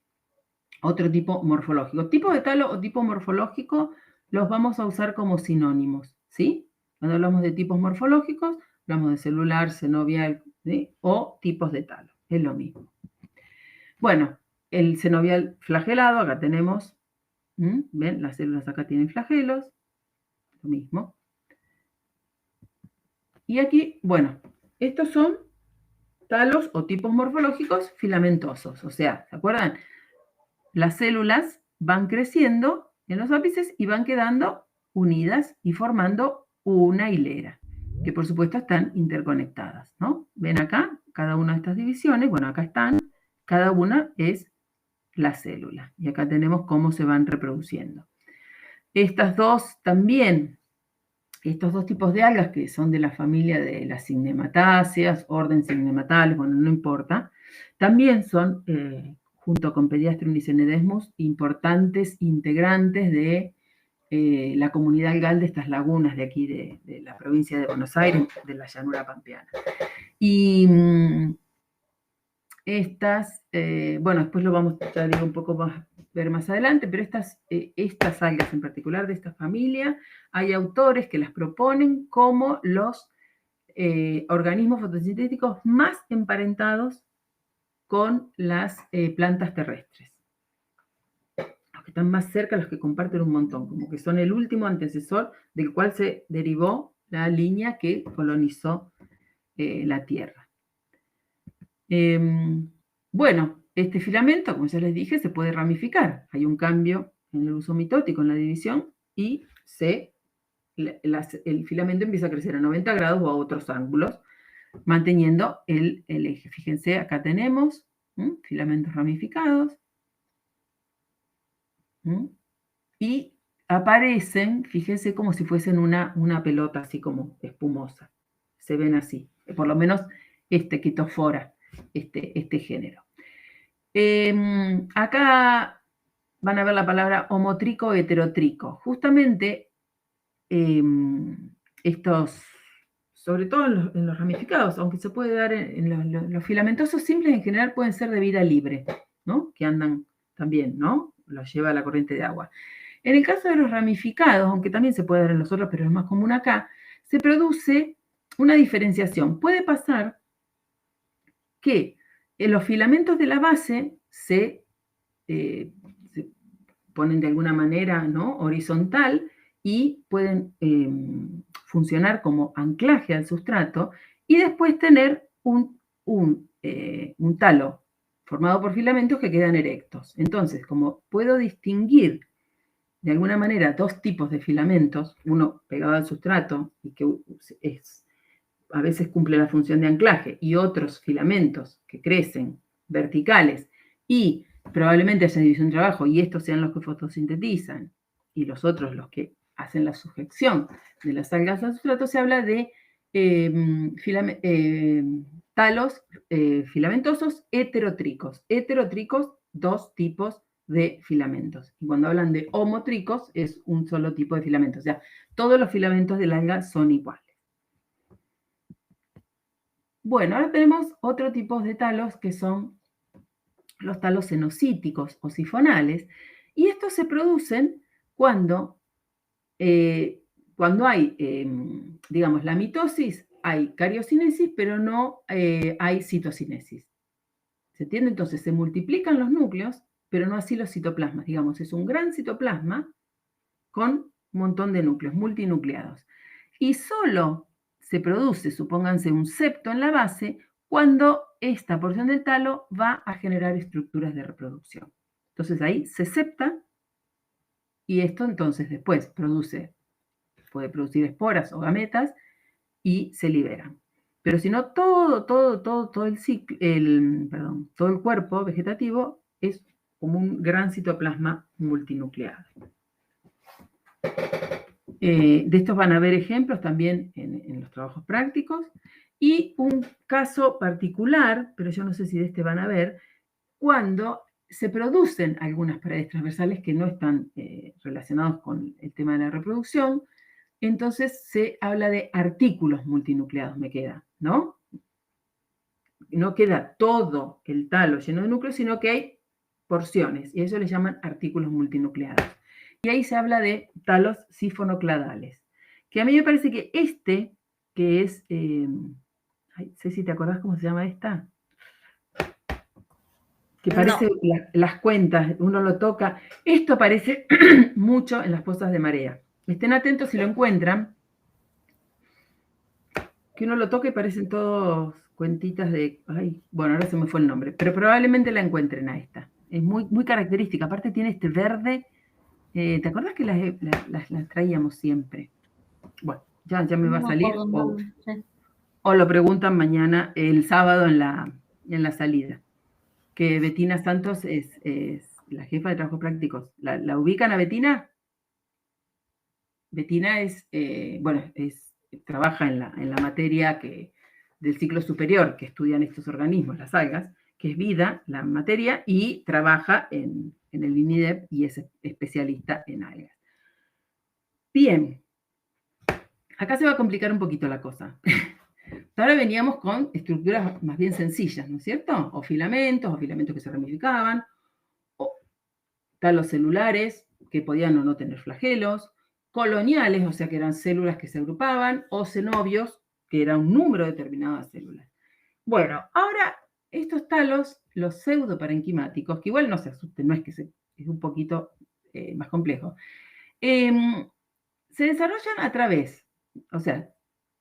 otro tipo morfológico. Tipo de talo o tipo morfológico los vamos a usar como sinónimos, ¿sí? Cuando hablamos de tipos morfológicos, hablamos de celular, cenobial, ¿sí? O tipos de talo, es lo mismo. Bueno, el cenobial flagelado, acá tenemos, ¿ven? Las células acá tienen flagelos, lo mismo. Y aquí, bueno, estos son talos o tipos morfológicos filamentosos, o sea, ¿se acuerdan? Las células van creciendo en los ápices y van quedando unidas y formando una hilera, que por supuesto están interconectadas, ¿no? Ven acá, cada una de estas divisiones, bueno, acá están, cada una es la célula. Y acá tenemos cómo se van reproduciendo. Estas dos también, estos dos tipos de algas que son de la familia de las Syngnematáceas, orden Syngnematalus, bueno, no importa, también son, junto con Pediatrium licenedesmus, importantes integrantes de la comunidad algal de estas lagunas de aquí, de la provincia de Buenos Aires, de la llanura pampeana. Y estas, bueno, después lo vamos a ver un poco más, ver más adelante, pero estas algas en particular de esta familia, hay autores que las proponen como los organismos fotosintéticos más emparentados con las plantas terrestres. Los que están más cerca, los que comparten un montón, como que son el último antecesor del cual se derivó la línea que colonizó la Tierra. Bueno, este filamento, como ya les dije, se puede ramificar. Hay un cambio en el uso mitótico, en la división, y el filamento empieza a crecer a 90 grados o a otros ángulos, manteniendo el eje. Fíjense, acá tenemos filamentos ramificados. Y aparecen, fíjense, como si fuesen una pelota así como espumosa. Se ven así, por lo menos Quitofora, este género. Acá van a ver la palabra homotrico o heterotrico. Justamente estos, sobre todo en los ramificados, aunque se puede dar en los filamentosos simples, en general pueden ser de vida libre, ¿no? Que andan también, ¿no? Los lleva la corriente de agua. En el caso de los ramificados, aunque también se puede dar en los otros, pero es más común acá, se produce una diferenciación. Puede pasar que los filamentos de la base se ponen de alguna manera, ¿no?, horizontal y pueden funcionar como anclaje al sustrato y después tener un talo formado por filamentos que quedan erectos. Entonces, como puedo distinguir de alguna manera dos tipos de filamentos, uno pegado al sustrato y que a veces cumple la función de anclaje, y otros filamentos que crecen verticales y probablemente haya división de trabajo y estos sean los que fotosintetizan y los otros los que hacen la sujeción de las algas al sustrato, se habla de talos filamentosos heterotricos. Heterotricos, dos tipos de filamentos. Y cuando hablan de homotricos, es un solo tipo de filamento. O sea, todos los filamentos del alga son iguales. Bueno, ahora tenemos otro tipo de talos que son los talos cenocíticos o sifonales. Y estos se producen cuando hay, digamos, la mitosis, hay cariocinesis, pero no hay citocinesis. ¿Se entiende? Entonces se multiplican los núcleos, pero no así los citoplasmas. Digamos, es un gran citoplasma con un montón de núcleos, multinucleados. Y solo se produce, supónganse, un septo en la base cuando esta porción del talo va a generar estructuras de reproducción. Entonces ahí se septa y esto entonces después puede producir esporas o gametas y se liberan. Pero si no, todo el cuerpo vegetativo es como un gran citoplasma multinucleado. De estos van a haber ejemplos también en los trabajos prácticos. Y un caso particular, pero yo no sé si de este van a ver, cuando se producen algunas paredes transversales que no están relacionados con el tema de la reproducción, entonces se habla de artículos multinucleados, me queda, ¿no? No queda todo el talo lleno de núcleos, sino que hay porciones, y eso le llaman artículos multinucleados. Y ahí se habla de talos sifonocladales, que a mí me parece que que es, Ceci, ¿te acordás cómo se llama esta? Que parece no. Las cuentas, uno lo toca. Esto aparece mucho en las pozas de marea. Estén atentos si lo encuentran, que uno lo toca y parecen todos cuentitas de... bueno, ahora se me fue el nombre, pero probablemente la encuentren a esta. Es muy, muy característica. Aparte tiene este verde. ¿Te acuerdas que las traíamos siempre? Bueno, Ya me va a No me salir. acuerdo el nombre, sí. O lo preguntan mañana, el sábado en la salida. Que Betina Santos es la jefa de trabajos prácticos. ¿La ubican a Betina? Betina trabaja en la materia del ciclo superior que estudian estos organismos, las algas, que es vida, la materia, y trabaja en el INIDEP y es especialista en algas. Bien, acá se va a complicar un poquito la cosa. Ahora veníamos con estructuras más bien sencillas, ¿no es cierto? O filamentos que se ramificaban, o talos celulares que podían o no tener flagelos, coloniales, o sea que eran células que se agrupaban, o cenobios, que era un número determinado de células. Bueno, ahora estos talos, los pseudoparenquimáticos, que igual no se asusten, no es que es un poquito más complejo, se desarrollan a través, o sea,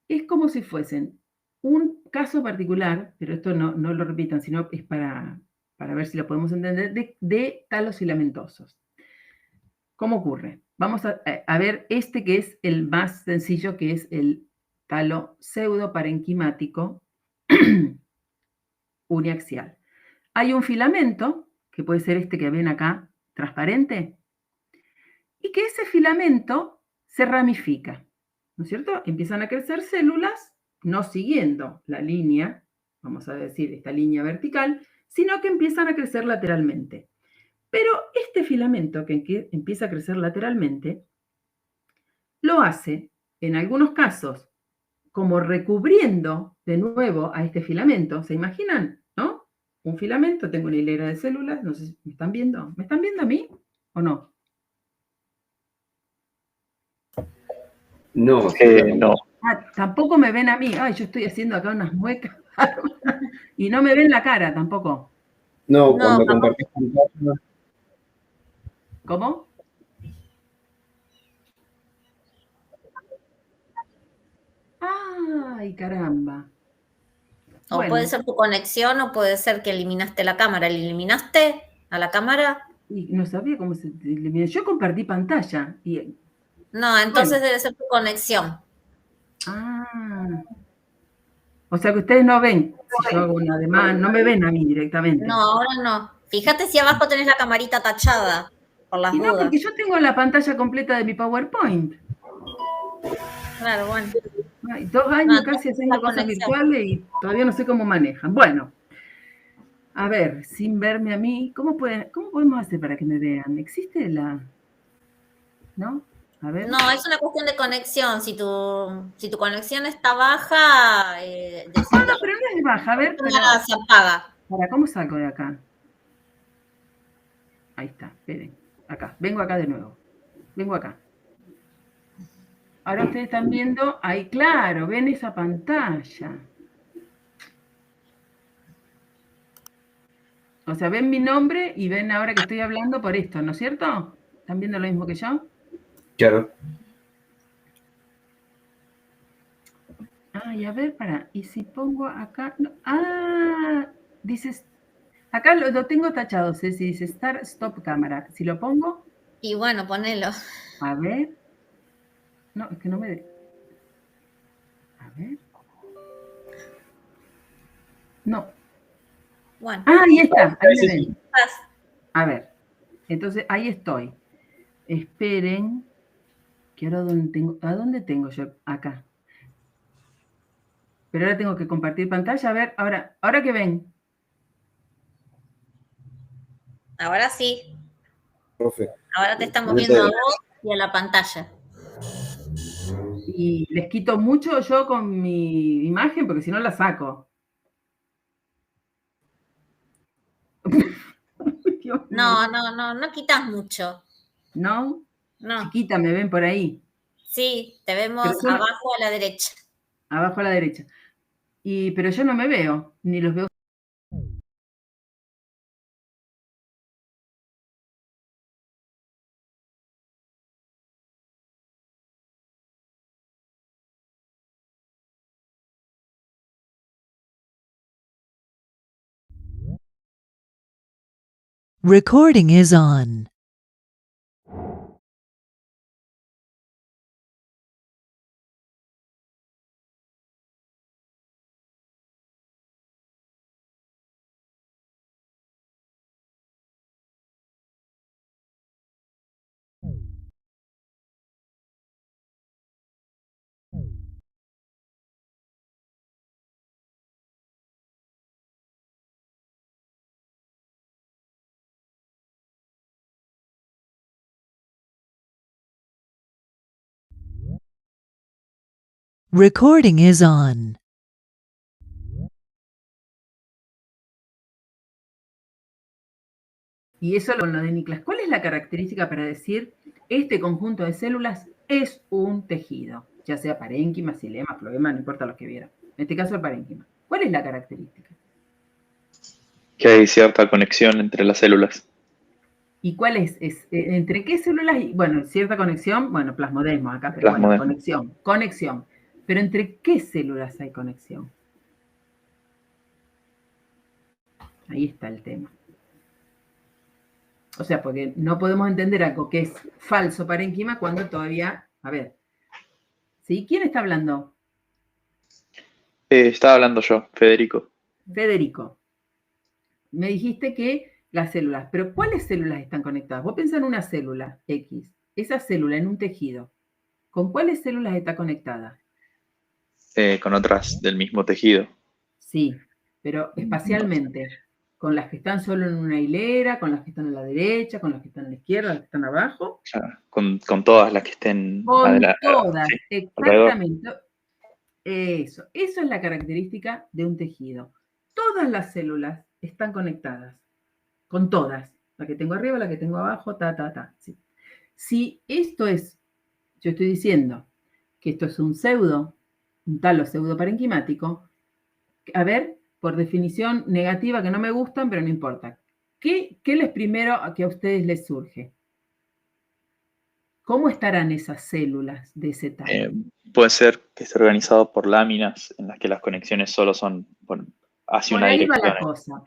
es como si fuesen un caso particular, pero esto no lo repitan, sino es para ver si lo podemos entender, de talos filamentosos. ¿Cómo ocurre? Vamos a ver este que es el más sencillo, que es el talo pseudoparenquimático uniaxial. Hay un filamento, que puede ser este que ven acá, transparente, y que ese filamento se ramifica, ¿no es cierto? Empiezan a crecer células, no siguiendo la línea, vamos a decir, esta línea vertical, sino que empiezan a crecer lateralmente. Pero este filamento que empieza a crecer lateralmente, lo hace, en algunos casos, como recubriendo de nuevo a este filamento. ¿Se imaginan? ¿No? Un filamento, tengo una hilera de células, no sé si me están viendo. ¿Me están viendo a mí o no? No, no. Tampoco me ven a mí. Ay, yo estoy haciendo acá unas muecas. Y no me ven la cara tampoco. No, cuando compartís pantalla. ¿Cómo? Ay, caramba. O Bueno, puede ser tu conexión o puede ser que eliminaste la cámara. ¿La eliminaste a la cámara? y no sabía cómo se elimina. Yo compartí pantalla. No, entonces Bueno. debe ser tu conexión. Ah. O sea que ustedes no ven si yo hago un ademán, no me ven a mí directamente. No, ahora no. Fíjate si abajo tenés la camarita tachada, por las Y no, dudas. porque yo tengo la pantalla completa de mi PowerPoint. Claro, bueno. Ay, 2 años casi haciendo cosas virtuales y todavía no sé cómo manejan. Bueno, a ver, sin verme a mí, ¿cómo podemos hacer para que me vean? ¿Existe ¿no? A ver. No, es una cuestión de conexión. Si tu conexión está baja, No, pero no es baja. A ver, se apaga. ¿cómo salgo de acá? Ahí está, esperen. Acá, vengo acá de nuevo. Vengo acá. Ahora ustedes están viendo, ahí claro, ven esa pantalla. O sea, ven mi nombre y ven ahora que estoy hablando por esto, ¿no es cierto? ¿Están viendo lo mismo que yo? Claro. Ay, a ver, y si pongo acá, no, dices, acá lo tengo tachado, Ceci, dice Start Stop Cámara. Si lo pongo. Y bueno, ponelo. A ver. No, es que no me. A ver. No. Bueno. Ahí está, ahí me ven. A ver, entonces ahí estoy. Esperen, que ahora ¿a dónde tengo yo? Acá. Pero ahora tengo que compartir pantalla. A ver, ahora que ven. Ahora sí. Profe. Ahora te estamos viendo a vos y a la pantalla. Y les quito mucho yo con mi imagen porque si no la saco. No quitas mucho. ¿No? No. Chiquita, me ven por ahí. Sí, te vemos abajo a la derecha. Abajo a la derecha. Pero yo no me veo, ni los veo. Recording is on. Recording is on. Y eso con lo de Niklas. ¿Cuál es la característica para decir este conjunto de células es un tejido? Ya sea parénquima, xilema, floema, no importa lo que viera. En este caso el parénquima. ¿Cuál es la característica? Que hay cierta conexión entre las células. ¿Y cuál es? ¿Entre qué células? Bueno, cierta conexión, bueno, plasmodesmo acá, pero Plasmodesmo. bueno, conexión. Pero ¿entre qué células hay conexión? Ahí está el tema. O sea, porque no podemos entender algo que es falso parénquima cuando todavía... A ver. ¿Sí? ¿Quién está hablando? Estaba hablando yo, Federico. Federico. Me dijiste que las células, pero ¿cuáles células están conectadas? Vos pensás en una célula X, esa célula en un tejido, ¿con cuáles células está conectada? Con otras del mismo tejido. Sí, pero espacialmente, con las que están solo en una hilera, con las que están a la derecha, con las que están a la izquierda, las que están abajo. Ya, con todas las que estén Con todas, sí, exactamente. Eso es la característica de un tejido. Todas las células están conectadas, con todas. La que tengo arriba, la que tengo abajo, sí. Si esto es, yo estoy diciendo que esto es un tal o pseudo parenquimático, a ver, por definición negativa que no me gustan, pero no importa. ¿Qué les primero que a ustedes les surge? ¿Cómo estarán esas células de ese tal? Puede ser que esté organizado por láminas en las que las conexiones solo son hacia una dirección. Por ahí va la cosa.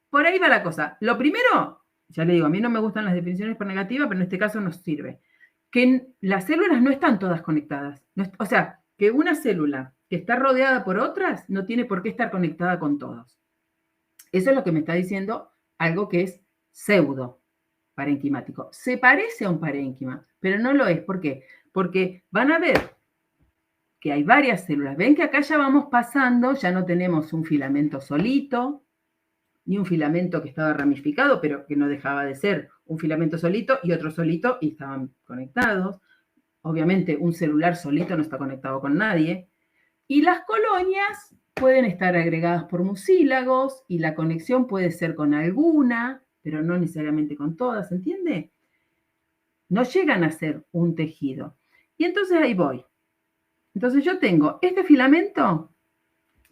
Por ahí va la cosa. Lo primero, ya le digo, a mí no me gustan las definiciones por negativa, pero en este caso nos sirve. Que las células no están todas conectadas. O sea, que una célula que está rodeada por otras no tiene por qué estar conectada con todos. Eso es lo que me está diciendo algo que es pseudo parenquimático. Se parece a un parénquima, pero no lo es. ¿Por qué? Porque van a ver que hay varias células. Ven que acá ya vamos pasando, ya no tenemos un filamento solito, ni un filamento que estaba ramificado, pero que no dejaba de ser un filamento solito y otro solito y estaban conectados. Obviamente un celular solito no está conectado con nadie. Y las colonias pueden estar agregadas por mucílagos y la conexión puede ser con alguna, pero no necesariamente con todas, ¿entiende? No llegan a ser un tejido. Y entonces ahí voy. Entonces yo tengo este filamento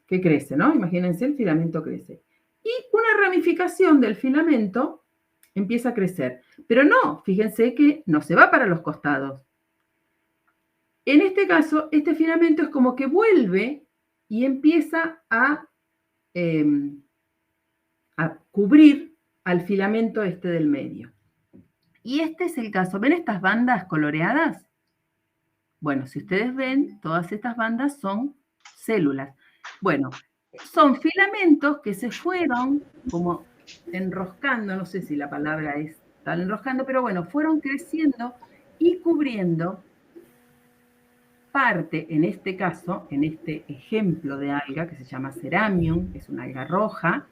que crece, ¿no? Imagínense, el filamento crece. Y una ramificación del filamento empieza a crecer. Pero no, fíjense que no se va para los costados. En este caso, este filamento es como que vuelve y empieza a cubrir al filamento este del medio. Y este es el caso. ¿Ven estas bandas coloreadas? Bueno, si ustedes ven, todas estas bandas son células. Bueno, son filamentos que se fueron como enroscando, no sé si la palabra es tal enroscando, pero bueno, fueron creciendo y cubriendo parte, en este caso, en este ejemplo de alga que se llama Ceramium, que es una alga roja,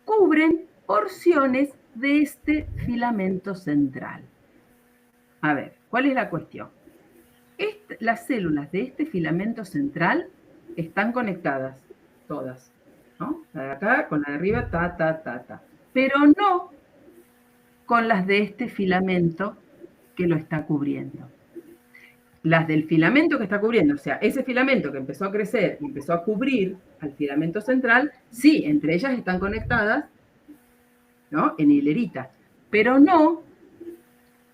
cubren porciones de este filamento central. A ver, ¿cuál es la cuestión? Las células de este filamento central están conectadas, todas, ¿no? La de acá con la de arriba, pero no con las de este filamento que lo está cubriendo. Las del filamento que está cubriendo, o sea, ese filamento que empezó a crecer y empezó a cubrir al filamento central, sí, entre ellas están conectadas, ¿no? En hilerita, pero no,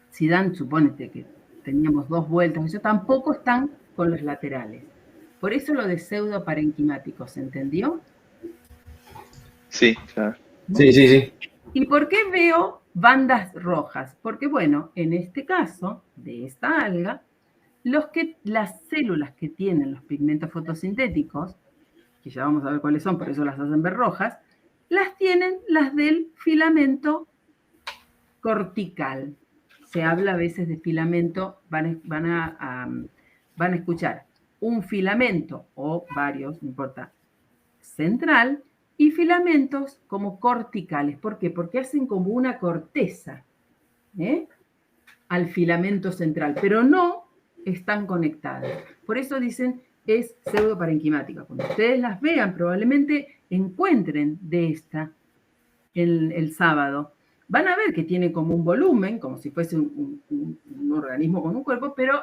si dan, supónete que teníamos 2 vueltas, eso tampoco están con los laterales. Por eso lo de pseudo parenquimático, ¿se entendió? Sí, claro. Sí. ¿Y por qué veo bandas rojas? Porque, bueno, en este caso, de esta alga, las células que tienen los pigmentos fotosintéticos, que ya vamos a ver cuáles son, por eso las hacen ver rojas, las tienen las del filamento cortical. Se habla a veces de filamento, van a escuchar un filamento o varios, no importa, central, y filamentos como corticales. ¿Por qué? Porque hacen como una corteza al filamento central, pero no están conectadas. Por eso dicen es pseudoparenquimática. Cuando ustedes las vean, probablemente encuentren de esta el sábado. Van a ver que tiene como un volumen, como si fuese un organismo con un cuerpo, pero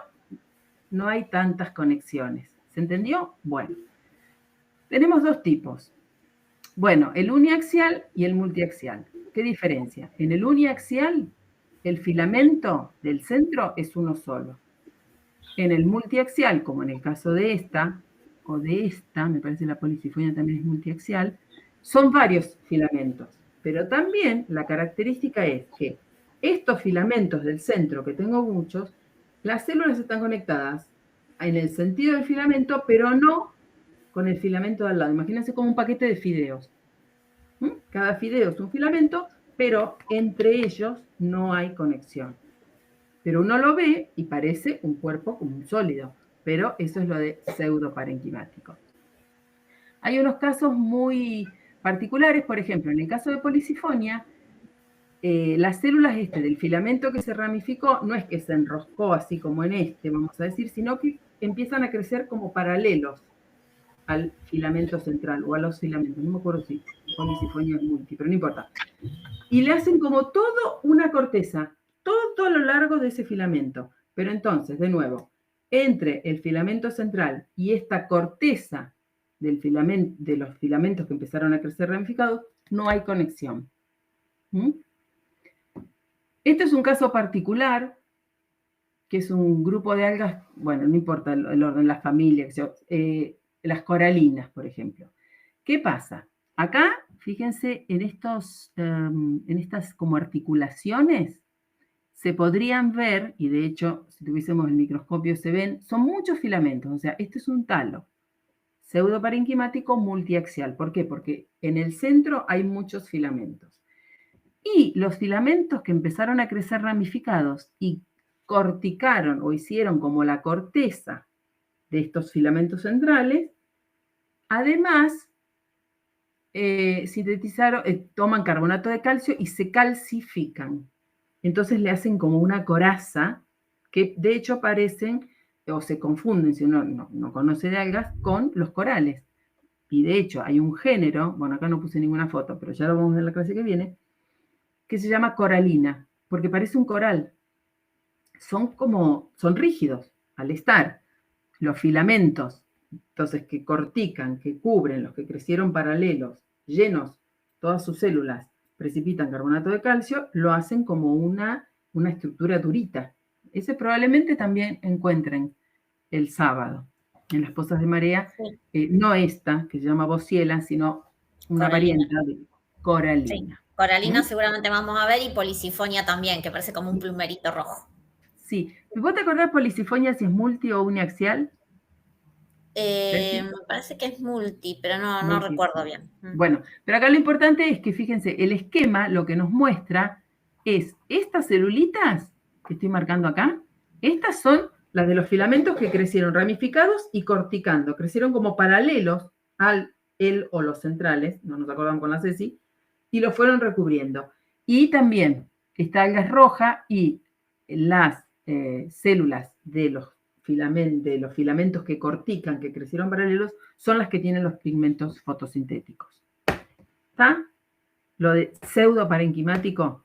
no hay tantas conexiones. ¿Se entendió? Bueno, tenemos dos tipos. Bueno, el uniaxial y el multiaxial. ¿Qué diferencia? En el uniaxial, el filamento del centro es uno solo. En el multiaxial, como en el caso de esta, o de esta, me parece la policifonia también es multiaxial, son varios filamentos. Pero también la característica es que estos filamentos del centro, que tengo muchos, las células están conectadas en el sentido del filamento, pero no con el filamento de al lado. Imagínense como un paquete de fideos. Cada fideo es un filamento, pero entre ellos no hay conexión. Pero uno lo ve y parece un cuerpo como un sólido, pero eso es lo de pseudoparenquimático. Hay unos casos muy particulares, por ejemplo, en el caso de policifonia, las células del filamento que se ramificó no es que se enroscó así como en vamos a decir, sino que empiezan a crecer como paralelos al filamento central o a los filamentos. No me acuerdo si policifonia es multi, pero no importa. Y le hacen como todo una corteza, todo a lo largo de ese filamento. Pero entonces, de nuevo, entre el filamento central y esta corteza del filamento, de los filamentos que empezaron a crecer ramificados, no hay conexión. Este es un caso particular, que es un grupo de algas, bueno, no importa el orden, la familia, las coralinas, por ejemplo. ¿Qué pasa? Acá, fíjense, en estas como articulaciones, se podrían ver, y de hecho, si tuviésemos el microscopio se ven, son muchos filamentos. O sea, este es un talo pseudoparenquimático multiaxial. ¿Por qué? Porque en el centro hay muchos filamentos. Y los filamentos que empezaron a crecer ramificados y corticaron o hicieron como la corteza de estos filamentos centrales, además sintetizaron, toman carbonato de calcio y se calcifican. Entonces le hacen como una coraza que de hecho parecen o se confunden, si uno no conoce de algas, con los corales. Y de hecho hay un género, bueno, acá no puse ninguna foto, pero ya lo vamos a ver en la clase que viene, que se llama coralina, porque parece un coral. Son rígidos al estar. Los filamentos, entonces, que cortican, que cubren, los que crecieron paralelos, llenos, todas sus células, precipitan carbonato de calcio, lo hacen como una estructura durita. Ese probablemente también encuentren el sábado en las pozas de marea, no esta, que se llama Bosciela, sino una variante de coralina. Sí. Coralina seguramente vamos a ver, y policifonia también, que parece como un plumerito rojo. Sí. ¿Vos te acordás policifonia si es multi o uniaxial? Me parece que es multi, pero no recuerdo bien. Bueno, pero acá lo importante es que, fíjense, el esquema lo que nos muestra es estas celulitas que estoy marcando acá, estas son las de los filamentos que crecieron ramificados y corticando, crecieron como paralelos al o los centrales, no nos acordamos con la Ceci, y lo fueron recubriendo. Y también esta alga es roja y las células de los filamentos que cortican, que crecieron paralelos, son las que tienen los pigmentos fotosintéticos. ¿Está? Lo de pseudoparenquimático,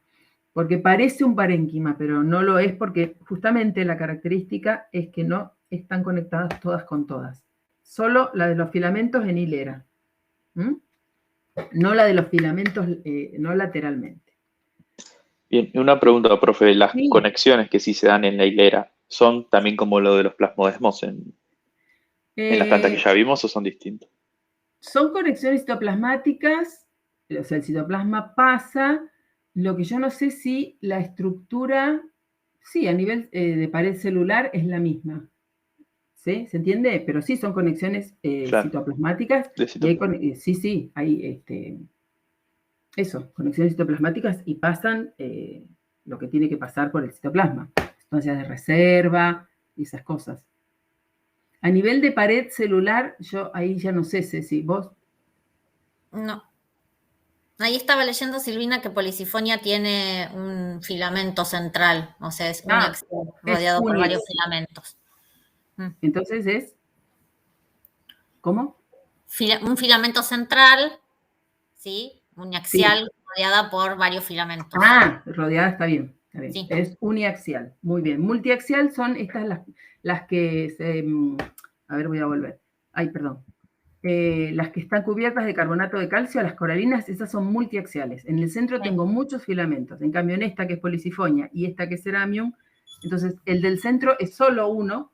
porque parece un parénquima, pero no lo es, porque justamente la característica es que no están conectadas todas con todas. Solo la de los filamentos en hilera. No la de los filamentos, no lateralmente. Bien, una pregunta, profe. ¿Las conexiones que sí se dan en la hilera son también como lo de los plasmodesmos en las plantas que ya vimos, o son distintos? Son conexiones citoplasmáticas, o sea, el citoplasma pasa. Lo que yo no sé si la estructura, sí, a nivel de pared celular es la misma. ¿Sí? ¿Se entiende? Pero sí son conexiones citoplasmáticas. Sí, hay conexiones citoplasmáticas y pasan lo que tiene que pasar por el citoplasma. Sustancias de reserva y esas cosas. A nivel de pared celular, yo ahí ya no sé, Ceci, ¿vos? No. Ahí estaba leyendo, Silvina, que policifonia tiene un filamento central, o sea, es rodeado por varios filamentos. Entonces es ¿Cómo? Un filamento central, ¿sí? Uniaxial, sí, rodeada por varios filamentos. Rodeada está bien. Sí. Es uniaxial, muy bien. Multiaxial son estas las que se... A ver, voy a volver. Ay, perdón. Las que están cubiertas de carbonato de calcio, las coralinas, esas son multiaxiales. En el centro tengo muchos filamentos. En cambio, en esta que es policifonia y esta que es ceramium, entonces el del centro es solo uno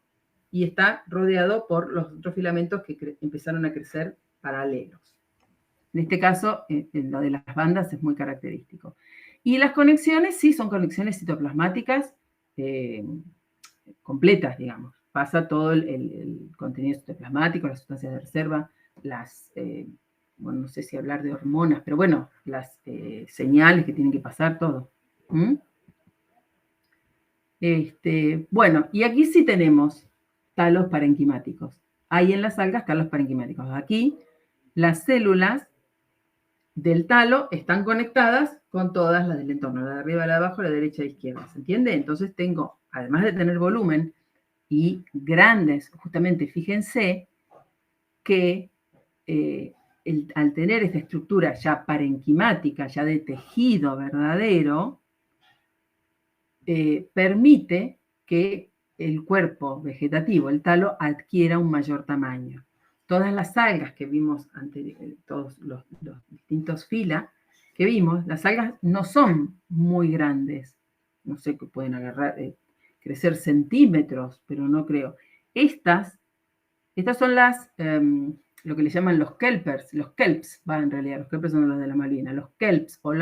y está rodeado por los otros filamentos que empezaron a crecer paralelos. En este caso, lo de las bandas es muy característico. Y las conexiones, sí, son conexiones citoplasmáticas completas, digamos. Pasa todo el contenido citoplasmático, las sustancias de reserva, bueno, no sé si hablar de hormonas, pero bueno, las señales que tienen que pasar, todo. Bueno, y aquí sí tenemos talos parenquimáticos. Hay en las algas talos parenquimáticos. Aquí las células del talo están conectadas con todas las del entorno, la de arriba, la de abajo, la de derecha e izquierda, ¿se entiende? Entonces tengo, además de tener volumen y grandes, justamente fíjense que al tener esta estructura ya parenquimática, ya de tejido verdadero, permite que el cuerpo vegetativo, el talo, adquiera un mayor tamaño. Todas las algas que vimos, todos los distintos fila que vimos, las algas no son muy grandes. No sé, que pueden crecer centímetros, pero no creo. Estas son lo que le llaman los kelpers, los kelps, en realidad, los kelpers son los de la Malvina, los kelps o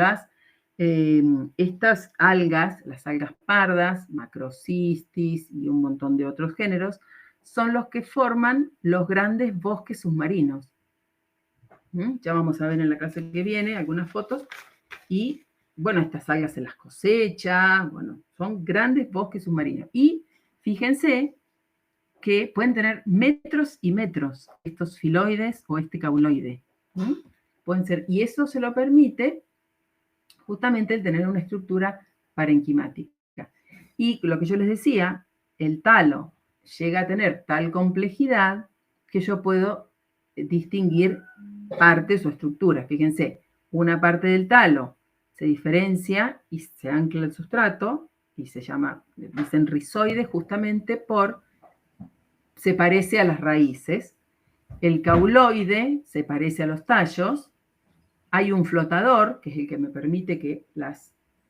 estas algas, las algas pardas, macrocystis y un montón de otros géneros, son los que forman los grandes bosques submarinos. Ya vamos a ver en la clase que viene algunas fotos. Y, bueno, estas algas se las cosecha, bueno, son grandes bosques submarinos. Y fíjense que pueden tener metros y metros estos filoides o este cauloide. Pueden ser, y eso se lo permite justamente el tener una estructura parenquimática. Y lo que yo les decía, el talo llega a tener tal complejidad que yo puedo distinguir partes o estructuras. Fíjense, una parte del talo se diferencia y se ancla al sustrato y se llama, dicen rizoide justamente por, se parece a las raíces. El cauloide se parece a los tallos. Hay un flotador, que es el que me permite que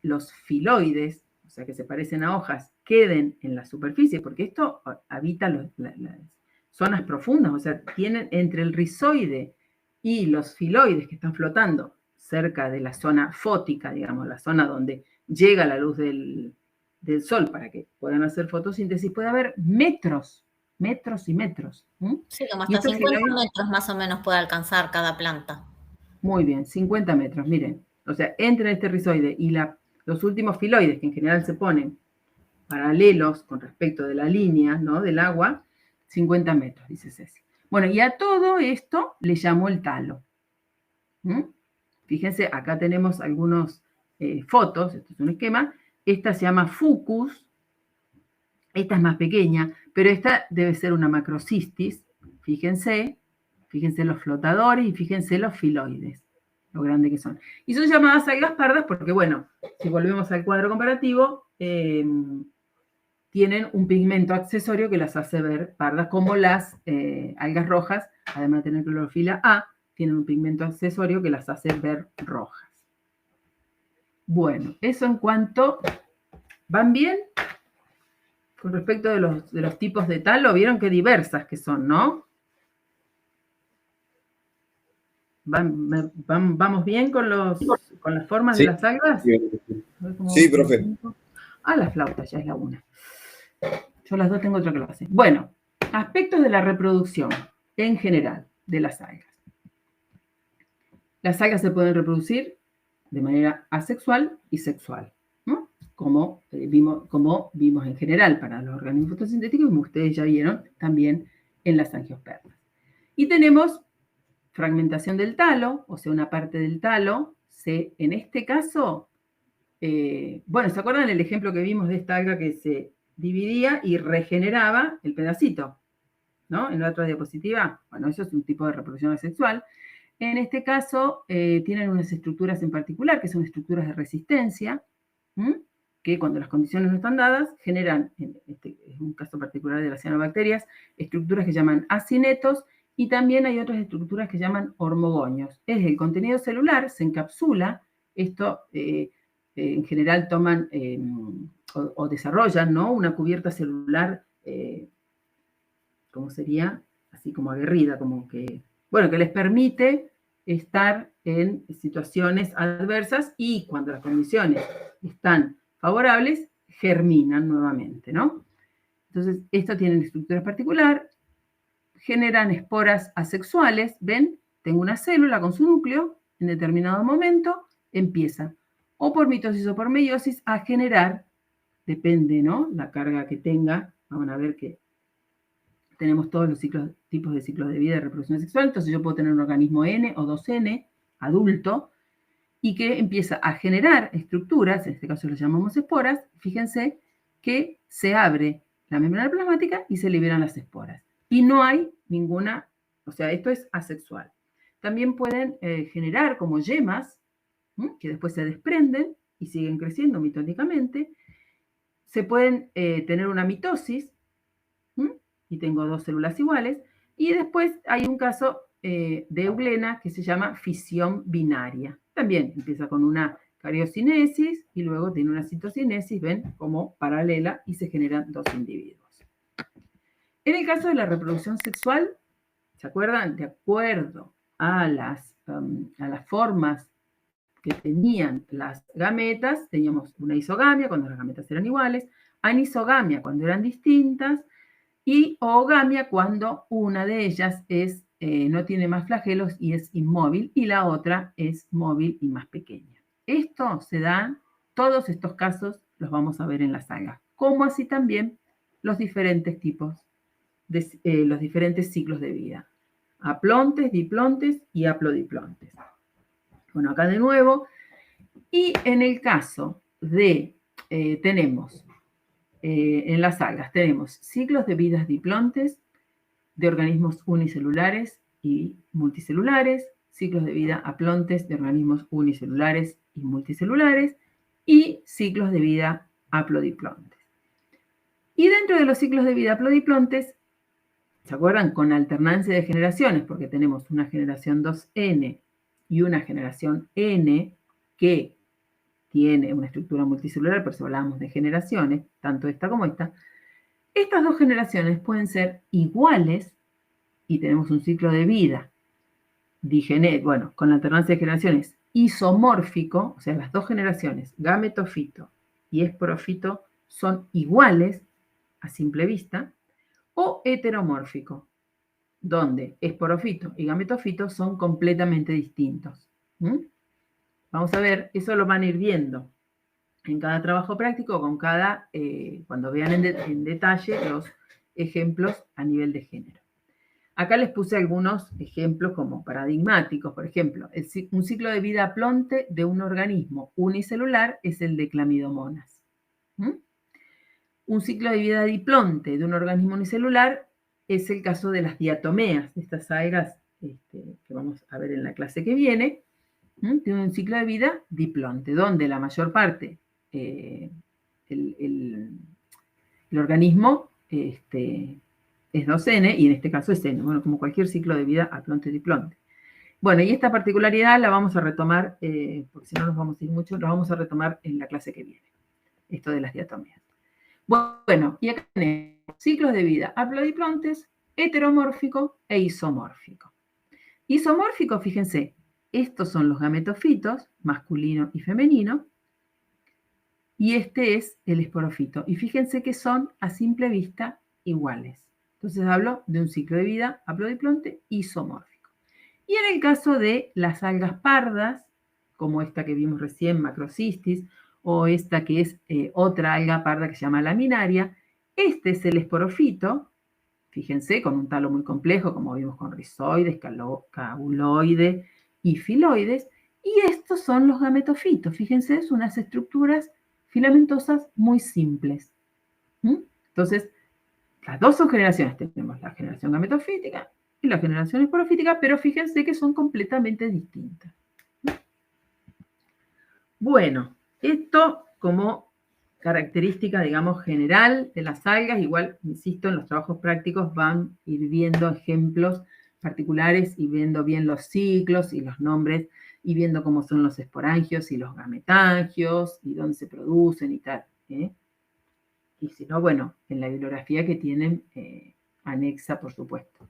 los filoides, o sea, que se parecen a hojas, queden en la superficie, porque esto habita las zonas profundas, o sea, tienen entre el rizoide y los filoides que están flotando cerca de la zona fótica, digamos, la zona donde llega la luz del sol para que puedan hacer fotosíntesis, puede haber metros y metros. Sí, como hasta 50 metros más o menos puede alcanzar cada planta. Muy bien, 50 metros, miren. O sea, entre este rizoide y los últimos filoides, que en general se ponen paralelos con respecto de la línea, ¿no?, del agua, 50 metros, dice Ceci. Bueno, y a todo esto le llamo el talo. Fíjense, acá tenemos algunas fotos, esto es un esquema. Esta se llama fucus, esta es más pequeña, pero esta debe ser una macrocystis. Fíjense los flotadores y fíjense los filoides, lo grande que son. Y son llamadas algas pardas porque, bueno, si volvemos al cuadro comparativo, tienen un pigmento accesorio que las hace ver pardas, como las algas rojas, además de tener clorofila A, tienen un pigmento accesorio que las hace ver rojas. Bueno, eso en cuanto... ¿Van bien? Con respecto de los tipos de talo, vieron qué diversas que son, ¿no? ¿Vamos bien con las formas de las algas? Sí, profe. La flauta, ya es la una. Yo las dos tengo otra clase. Bueno, aspectos de la reproducción en general de las algas. Las algas se pueden reproducir de manera asexual y sexual, ¿no? Como vimos en general para los organismos fotosintéticos, como ustedes ya vieron también en las angiospermas. Y tenemos fragmentación del talo, o sea, una parte del talo, en este caso, bueno, ¿se acuerdan el ejemplo que vimos de esta alga que se dividía y regeneraba el pedacito? ¿no? En la otra diapositiva, bueno, eso es un tipo de reproducción asexual. En este caso, tienen unas estructuras en particular, que son estructuras de resistencia, que cuando las condiciones no están dadas, generan, este es un caso particular de las cianobacterias, estructuras que llaman acinetos, y también hay otras estructuras que llaman hormogonios. Es el contenido celular, se encapsula, esto en general toman o desarrollan, ¿no?, una cubierta celular, ¿cómo sería? Así como aguerrida, como que, bueno, que les permite estar en situaciones adversas y cuando las condiciones están favorables, germinan nuevamente, ¿no? Entonces, esto tiene una estructura particular, generan esporas asexuales, ¿ven? Tengo una célula con su núcleo, en determinado momento empieza, o por mitosis o por meiosis, a generar, depende, ¿no?, la carga que tenga, vamos a ver que tenemos todos los tipos de ciclos de vida de reproducción sexual, entonces yo puedo tener un organismo N o 2N, adulto, y que empieza a generar estructuras, en este caso lo llamamos esporas. Fíjense que se abre la membrana plasmática y se liberan las esporas. Y no hay ninguna, o sea, esto es asexual. También pueden generar como yemas, que después se desprenden y siguen creciendo mitóticamente. Se pueden tener una mitosis, y tengo dos células iguales, y después hay un caso de Euglena que se llama fisión binaria. También empieza con una cariocinesis y luego tiene una citocinesis, ven, como paralela, y se generan dos individuos. En el caso de la reproducción sexual, ¿se acuerdan? De acuerdo a las formas que tenían las gametas, teníamos una isogamia cuando las gametas eran iguales, anisogamia cuando eran distintas, y oogamia cuando una de ellas no tiene más flagelos y es inmóvil, y la otra es móvil y más pequeña. Esto se da, todos estos casos los vamos a ver en las algas, como así también los diferentes tipos, los diferentes ciclos de vida. Aplontes, diplontes y haplodiplontes. Bueno, acá de nuevo, y en el caso de, tenemos... en las algas tenemos ciclos de vidas diplontes de organismos unicelulares y multicelulares, ciclos de vida aplontes de organismos unicelulares y multicelulares, y ciclos de vida haplodiplontes. Y dentro de los ciclos de vida haplodiplontes, ¿se acuerdan? Con alternancia de generaciones, porque tenemos una generación 2N y una generación N que tiene una estructura multicelular, por eso hablamos de generaciones, tanto esta como esta. Estas dos generaciones pueden ser iguales y tenemos un ciclo de vida, bueno, con la alternancia de generaciones, isomórfico, o sea, las dos generaciones, gametofito y esporofito, son iguales a simple vista, o heteromórfico, donde esporofito y gametofito son completamente distintos. Vamos a ver, eso lo van a ir viendo en cada trabajo práctico, con cada, cuando vean en detalle los ejemplos a nivel de género. Acá les puse algunos ejemplos como paradigmáticos. Por ejemplo, un ciclo de vida aplonte de un organismo unicelular es el de Clamidomonas. Un ciclo de vida diplonte de un organismo unicelular es el caso de las diatomeas, de estas algas que vamos a ver en la clase que viene. Tiene un ciclo de vida diplonte, donde la mayor parte, el organismo es 2N, y en este caso es N, bueno, como cualquier ciclo de vida aplonte-diplonte. Bueno, y esta particularidad la vamos a retomar, porque si no nos vamos a ir mucho, la vamos a retomar en la clase que viene, esto de las diatomeas. Bueno, y acá tenemos ciclos de vida haplodiplontes, heteromórfico e isomórfico. Isomórfico, fíjense, estos son los gametofitos, masculino y femenino, y este es el esporofito. Y fíjense que son, a simple vista, iguales. Entonces hablo de un ciclo de vida haplodiplonte isomórfico. Y en el caso de las algas pardas, como esta que vimos recién, Macrocystis, o esta que es otra alga parda que se llama laminaria, este es el esporofito, fíjense, con un talo muy complejo, como vimos con rizoides, cauloide y filoides, y estos son los gametofitos. Fíjense, son unas estructuras filamentosas muy simples. Entonces, Las dos son generaciones. Tenemos la generación gametofítica y la generación esporofítica, pero fíjense que son completamente distintas. Bueno, esto como característica, digamos, general de las algas. Igual, insisto, en los trabajos prácticos van a ir viendo ejemplos particulares y viendo bien los ciclos y los nombres y viendo cómo son los esporangios y los gametangios y dónde se producen y tal. Y si no, bueno, en la bibliografía que tienen anexa, por supuesto.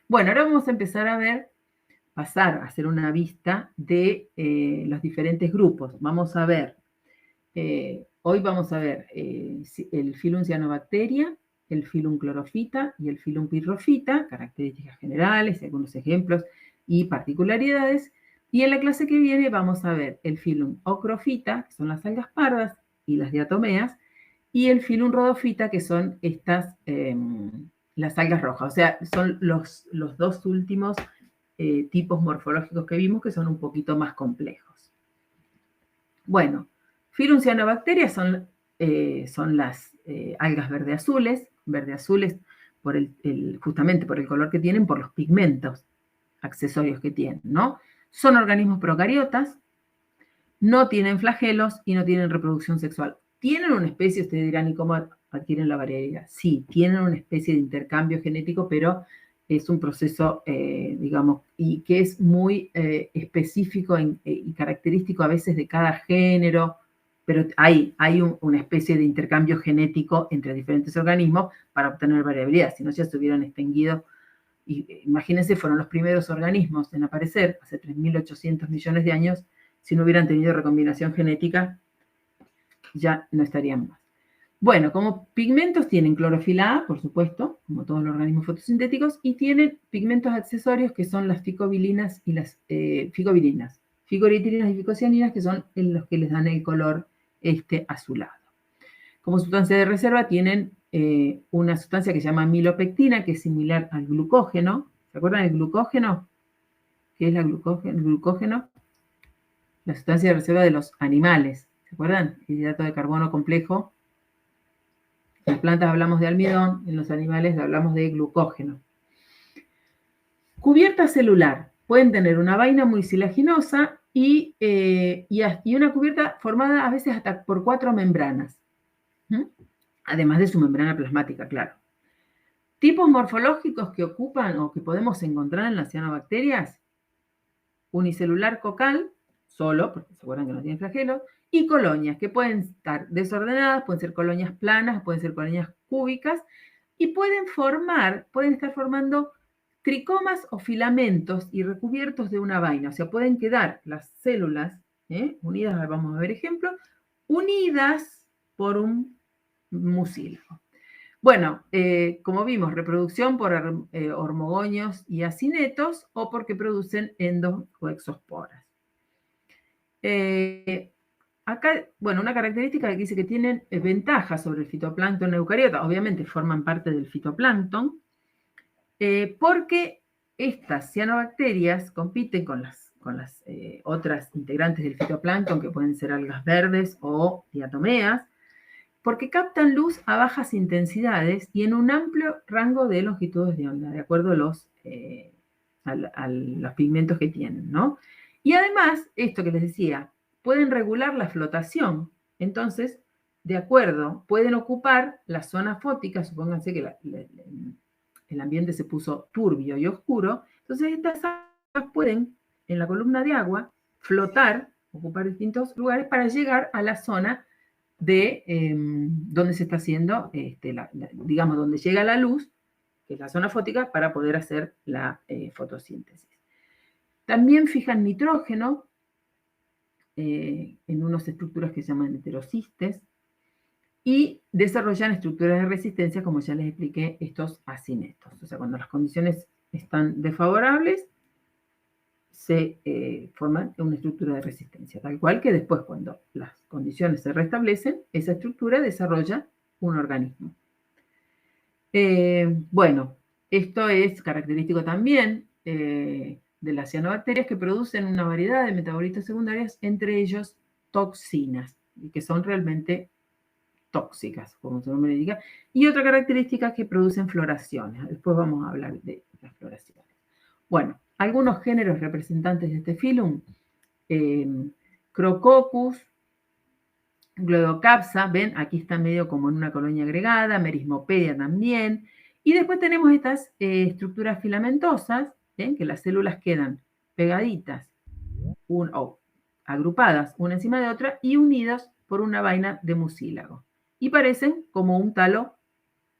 Bueno, ahora vamos a empezar a pasar a hacer una vista de los diferentes grupos. Vamos a ver, hoy vamos a ver el filum Cyanobacteria, el filum Chlorofita y el filum Pyrrhophyta, características generales, algunos ejemplos y particularidades. Y en la clase que viene vamos a ver el filum Ochrofita, que son las algas pardas y las diatomeas, y el filum Rhodophyta, que son las algas rojas. O sea, son los dos últimos tipos morfológicos que vimos, que son un poquito más complejos. Bueno, filum Cyanobacteria son las algas verde-azules justamente por el color que tienen, por los pigmentos accesorios que tienen, ¿no? Son organismos procariotas, no tienen flagelos y no tienen reproducción sexual. ¿Tienen una especie? Ustedes dirán, ¿y cómo adquieren la variabilidad? Sí, tienen una especie de intercambio genético, pero es un proceso, digamos, y que es muy específico y característico a veces de cada género, pero hay una especie de intercambio genético entre diferentes organismos para obtener variabilidad, si no ya se hubieran extinguido. Y imagínense, fueron los primeros organismos en aparecer hace 3.800 millones de años. Si no hubieran tenido recombinación genética, ya no estarían más. Bueno, como pigmentos tienen clorofila A, por supuesto, como todos los organismos fotosintéticos, y tienen pigmentos accesorios que son las ficobilinas y las ficobirinas, ficoritilinas y ficocianinas, que son los que les dan el color azulado. Como sustancia de reserva tienen una sustancia que se llama amilopectina, que es similar al glucógeno. ¿Se acuerdan del glucógeno? ¿Qué es el glucógeno? La sustancia de reserva de los animales. ¿Se acuerdan? El hidrato de carbono complejo. En las plantas hablamos de almidón, en los animales hablamos de glucógeno. Cubierta celular. Pueden tener una vaina mucilaginosa y una cubierta formada a veces hasta por 4 membranas. Además de su membrana plasmática, claro. Tipos morfológicos que ocupan o que podemos encontrar en las cianobacterias: unicelular cocal, solo, porque se acuerdan que no tienen flagelos, y colonias, que pueden estar desordenadas, pueden ser colonias planas, pueden ser colonias cúbicas, y pueden estar formando tricomas o filamentos y recubiertos de una vaina. O sea, pueden quedar las células unidas, vamos a ver ejemplo, unidas por un mucílago. Bueno, como vimos, reproducción por hormogonios y acinetos o porque producen endo o exosporas. Acá, bueno, una característica que dice que tienen ventajas sobre el fitoplancton eucariota, obviamente forman parte del fitoplancton, porque estas cianobacterias compiten con las otras integrantes del fitoplancton, que pueden ser algas verdes o diatomeas, porque captan luz a bajas intensidades y en un amplio rango de longitudes de onda, de acuerdo a los pigmentos que tienen, ¿no? Y además, esto que les decía, pueden regular la flotación. Entonces, de acuerdo, pueden ocupar la zona fótica, supónganse que el ambiente se puso turbio y oscuro, entonces estas algas pueden, en la columna de agua, flotar, ocupar distintos lugares para llegar a la zona de donde se está haciendo, digamos, donde llega la luz, que es la zona fótica, para poder hacer la fotosíntesis. También fijan nitrógeno en unas estructuras que se llaman heterocistes y desarrollan estructuras de resistencia, como ya les expliqué, estos acinetos. O sea, cuando las condiciones están desfavorables, se forman una estructura de resistencia, tal cual que después, cuando las condiciones se restablecen, esa estructura desarrolla un organismo. Bueno, esto es característico también de las cianobacterias, que producen una variedad de metabolitos secundarios, entre ellos toxinas, y que son realmente tóxicas, como su nombre indica, y otra característica es que producen floraciones. Después vamos a hablar de las floraciones. Bueno, algunos géneros representantes de este filum, Crococcus, Glodocapsa, ven, aquí está medio como en una colonia agregada, Merismopedia también, y después tenemos estas estructuras filamentosas, ¿ven? Que las células quedan pegaditas, o agrupadas una encima de otra y unidas por una vaina de mucílago, y parecen como un talo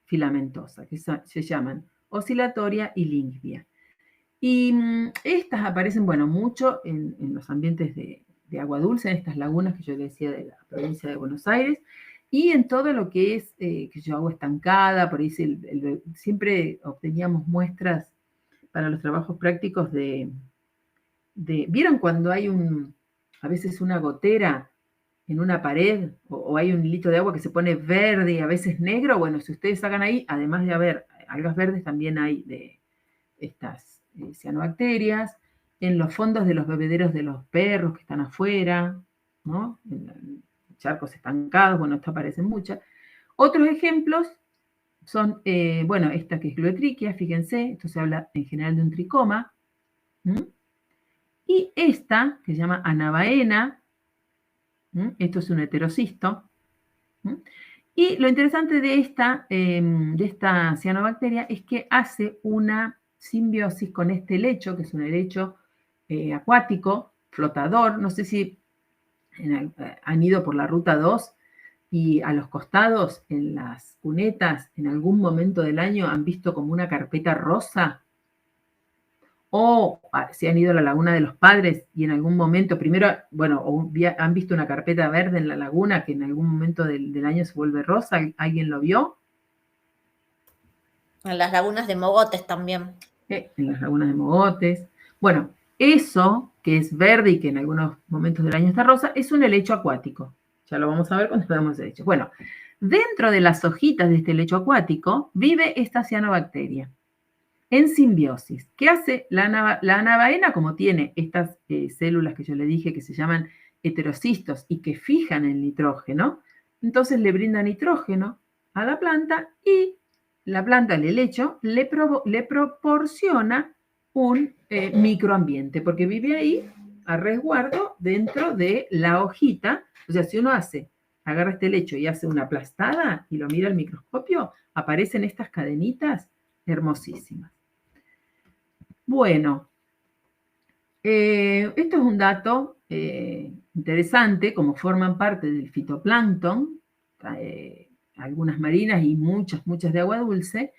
filamentosa, que se llaman oscilatoria y lingvia. Y estas aparecen, bueno, mucho en los ambientes de agua dulce, en estas lagunas que yo le decía de la provincia de Buenos Aires, y en todo lo que es, agua estancada, por ahí siempre obteníamos muestras para los trabajos prácticos ¿vieron cuando hay a veces una gotera en una pared, o hay un hilito de agua que se pone verde y a veces negro? Bueno, si ustedes sacan ahí, además de haber algas verdes, también hay de estas cianobacterias, en los fondos de los bebederos de los perros que están afuera, ¿no? En charcos estancados, bueno, esto aparecen muchas. Otros ejemplos son, bueno, esta que es Gloetrichia, fíjense, esto se habla en general de un tricoma, y esta, que se llama Anabaena, esto es un heterocisto, y lo interesante de esta cianobacteria es que hace una simbiosis con este helecho, que es un helecho acuático, flotador. No sé si han ido por la ruta 2 y a los costados, en las cunetas, en algún momento del año han visto como una carpeta rosa, o si han ido a la Laguna de los Padres y en algún momento, primero, bueno, han visto una carpeta verde en la laguna que en algún momento del año se vuelve rosa. ¿Alguien lo vio? En las lagunas de Mogotes también. En las lagunas de Mogotes. Bueno, eso que es verde y que en algunos momentos del año está rosa, es un helecho acuático. Ya lo vamos a ver cuando veamos el helecho. Bueno, dentro de las hojitas de este helecho acuático vive esta cianobacteria en simbiosis. ¿Qué hace la anabaena? Como tiene estas células que yo le dije que se llaman heterocistos y que fijan el nitrógeno, entonces le brinda nitrógeno a la planta y la planta, el helecho, le proporciona un microambiente, porque vive ahí a resguardo dentro de la hojita. O sea, si uno agarra este helecho y hace una aplastada y lo mira al microscopio, aparecen estas cadenitas hermosísimas. Bueno, esto es un dato interesante, como forman parte del fitoplancton, algunas marinas y muchas de agua dulce.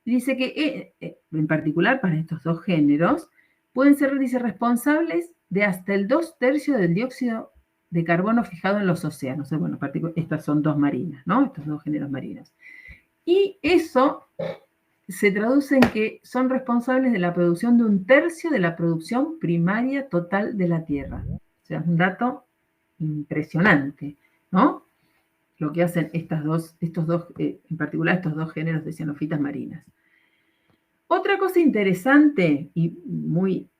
Dice que, en particular para estos dos géneros, pueden ser, dice, responsables de hasta el 2/3 del dióxido de carbono fijado en los océanos. Bueno, estas son dos marinas, ¿no? Estos dos géneros marinos. Y eso se traduce en que son responsables de la producción de 1/3 de la producción primaria total de la Tierra. O sea, es un dato impresionante, ¿no? Lo que hacen estos dos, en particular estos dos géneros de cianofitas marinas. Otra cosa interesante y muy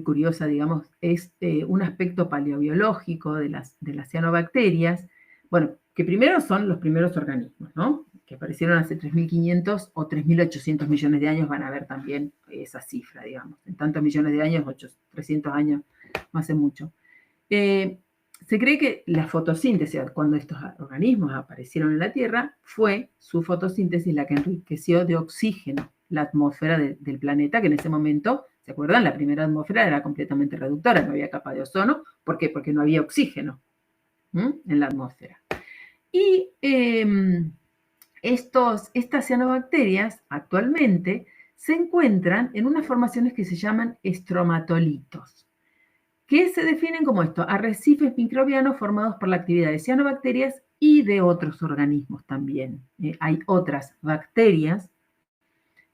curiosa, digamos, es un aspecto paleobiológico de las cianobacterias. Bueno, que primero son los primeros organismos, ¿no? Que aparecieron hace 3.500 o 3.800 millones de años, van a ver también esa cifra, digamos. En tantos millones de años, 300 años, no hace mucho. Se cree que la fotosíntesis, cuando estos organismos aparecieron en la Tierra, fue su fotosíntesis la que enriqueció de oxígeno la atmósfera del planeta, que en ese momento, ¿se acuerdan? La primera atmósfera era completamente reductora, no había capa de ozono. ¿Por qué? Porque no había oxígeno en la atmósfera. Y estas cianobacterias actualmente se encuentran en unas formaciones que se llaman estromatolitos, que se definen como esto: arrecifes microbianos formados por la actividad de cianobacterias y de otros organismos también. Hay otras bacterias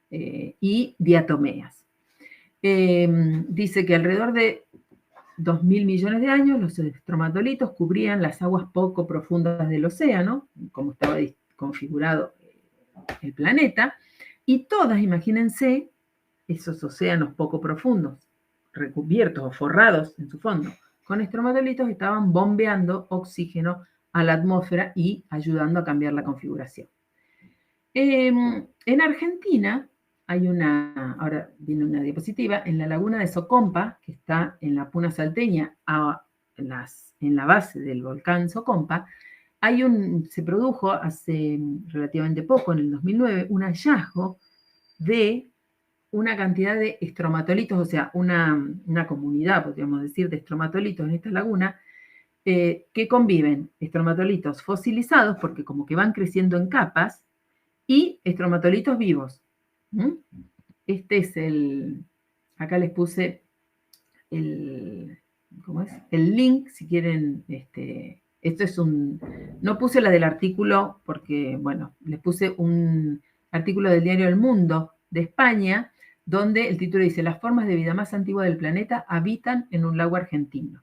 y diatomeas. Dice que alrededor de 2.000 millones de años los estromatolitos cubrían las aguas poco profundas del océano, como estaba configurado el planeta, y todas, imagínense, esos océanos poco profundos, recubiertos o forrados en su fondo con estromatolitos, estaban bombeando oxígeno a la atmósfera y ayudando a cambiar la configuración. En Argentina hay ahora viene una diapositiva, en la laguna de Socompa, que está en la Puna Salteña, en la base del volcán Socompa, se produjo hace relativamente poco, en el 2009, un hallazgo de una cantidad de estromatolitos, o sea, una comunidad, podríamos decir, de estromatolitos en esta laguna, que conviven estromatolitos fosilizados, porque como que van creciendo en capas, y estromatolitos vivos. Este es acá les puse ¿cómo es? El link, si quieren, esto es no puse la del artículo porque, bueno, les puse un artículo del diario El Mundo de España, donde el título dice: las formas de vida más antiguas del planeta habitan en un lago argentino.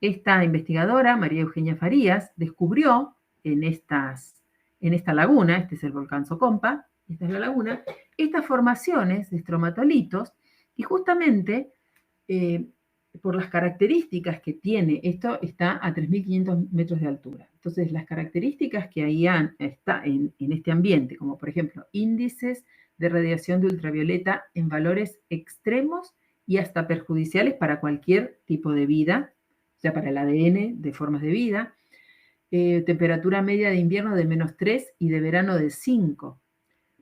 Esta investigadora, María Eugenia Farías, descubrió en esta laguna, este es el volcán Socompa, esta es la laguna, estas formaciones de estromatolitos, y justamente por las características que tiene, esto está a 3.500 metros de altura. Entonces, las características que ahí está en este ambiente, como por ejemplo, índices de radiación de ultravioleta en valores extremos y hasta perjudiciales para cualquier tipo de vida, o sea, para el ADN de formas de vida, temperatura media de invierno de -3 y de verano de 5,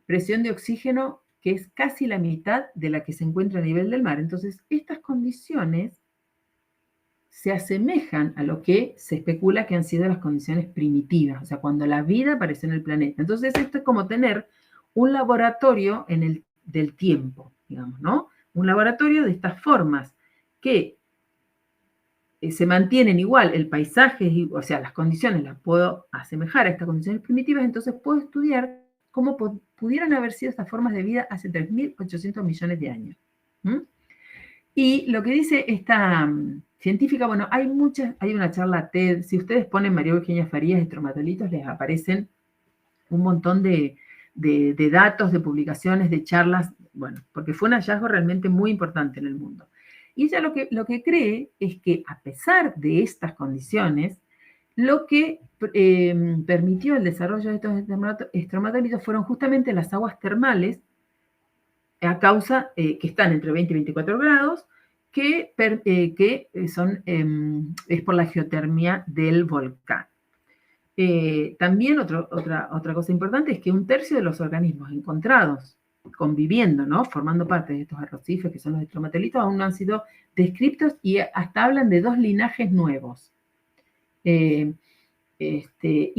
presión de oxígeno que es casi la mitad de la que se encuentra a nivel del mar. Entonces, estas condiciones se asemejan a lo que se especula que han sido las condiciones primitivas, o sea, cuando la vida apareció en el planeta. Entonces, esto es como tener un laboratorio del tiempo, digamos, ¿no? Un laboratorio de estas formas que se mantienen igual, el paisaje, o sea, las condiciones las puedo asemejar a estas condiciones primitivas, entonces puedo estudiar cómo pudieran haber sido estas formas de vida hace 3.800 millones de años. Y lo que dice esta científica, bueno, hay una charla TED, si ustedes ponen María Eugenia Farías estromatolitos, les aparecen un montón de datos, de publicaciones, de charlas, bueno, porque fue un hallazgo realmente muy importante en el mundo. Y ella lo que cree es que a pesar de estas condiciones, lo que permitió el desarrollo de estos estromatolitos fueron justamente las aguas termales, a causa que están entre 20 y 24 grados, que es por la geotermia del volcán. También otra cosa importante es que 1/3 de los organismos encontrados conviviendo, ¿no? Formando parte de estos arrecifes que son los estromatolitos, aún no han sido descritos y hasta hablan de 2 linajes nuevos. Y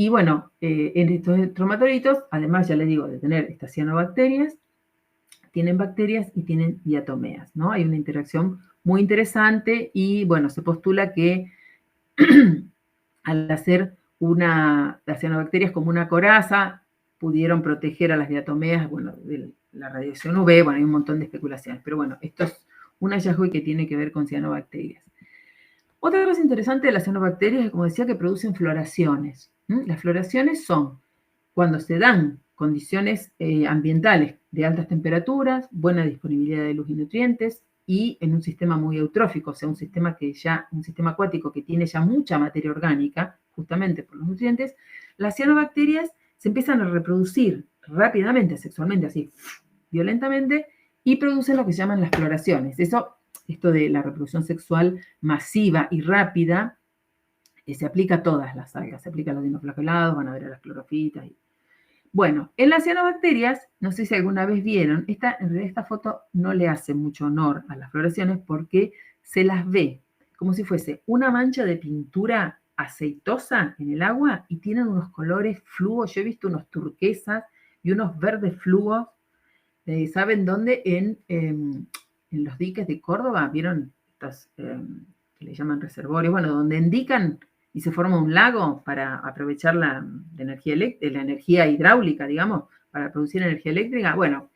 bueno, en estos estromatolitos, además, ya les digo, de tener estas cianobacterias, tienen bacterias y tienen diatomeas, ¿no? Hay una interacción muy interesante y, bueno, se postula que al hacer las cianobacterias como una coraza, pudieron proteger a las diatomeas, bueno, de la radiación UV, bueno, hay un montón de especulaciones, pero bueno, esto es un hallazgo que tiene que ver con cianobacterias. Otra cosa interesante de las cianobacterias es, como decía, que producen floraciones. Las floraciones son cuando se dan condiciones ambientales de altas temperaturas, buena disponibilidad de luz y nutrientes, y en un sistema muy eutrófico, o sea, un sistema acuático que tiene ya mucha materia orgánica, justamente por los nutrientes, las cianobacterias se empiezan a reproducir rápidamente, sexualmente, así, violentamente, y producen lo que se llaman las floraciones. Esto de la reproducción sexual masiva y rápida, se aplica a todas las algas, se aplica a los dinoflagelados, van a ver a las clorofitas. Bueno, en las cianobacterias, no sé si alguna vez vieron, en realidad esta foto no le hace mucho honor a las floraciones porque se las ve como si fuese una mancha de pintura aceitosa en el agua y tienen unos colores fluos. Yo he visto unos turquesas y unos verdes fluos. ¿Saben dónde? En los diques de Córdoba, ¿vieron estos que le llaman reservorios? Bueno, donde indican y se forma un lago para aprovechar la energía hidráulica, digamos, para producir energía eléctrica. Bueno,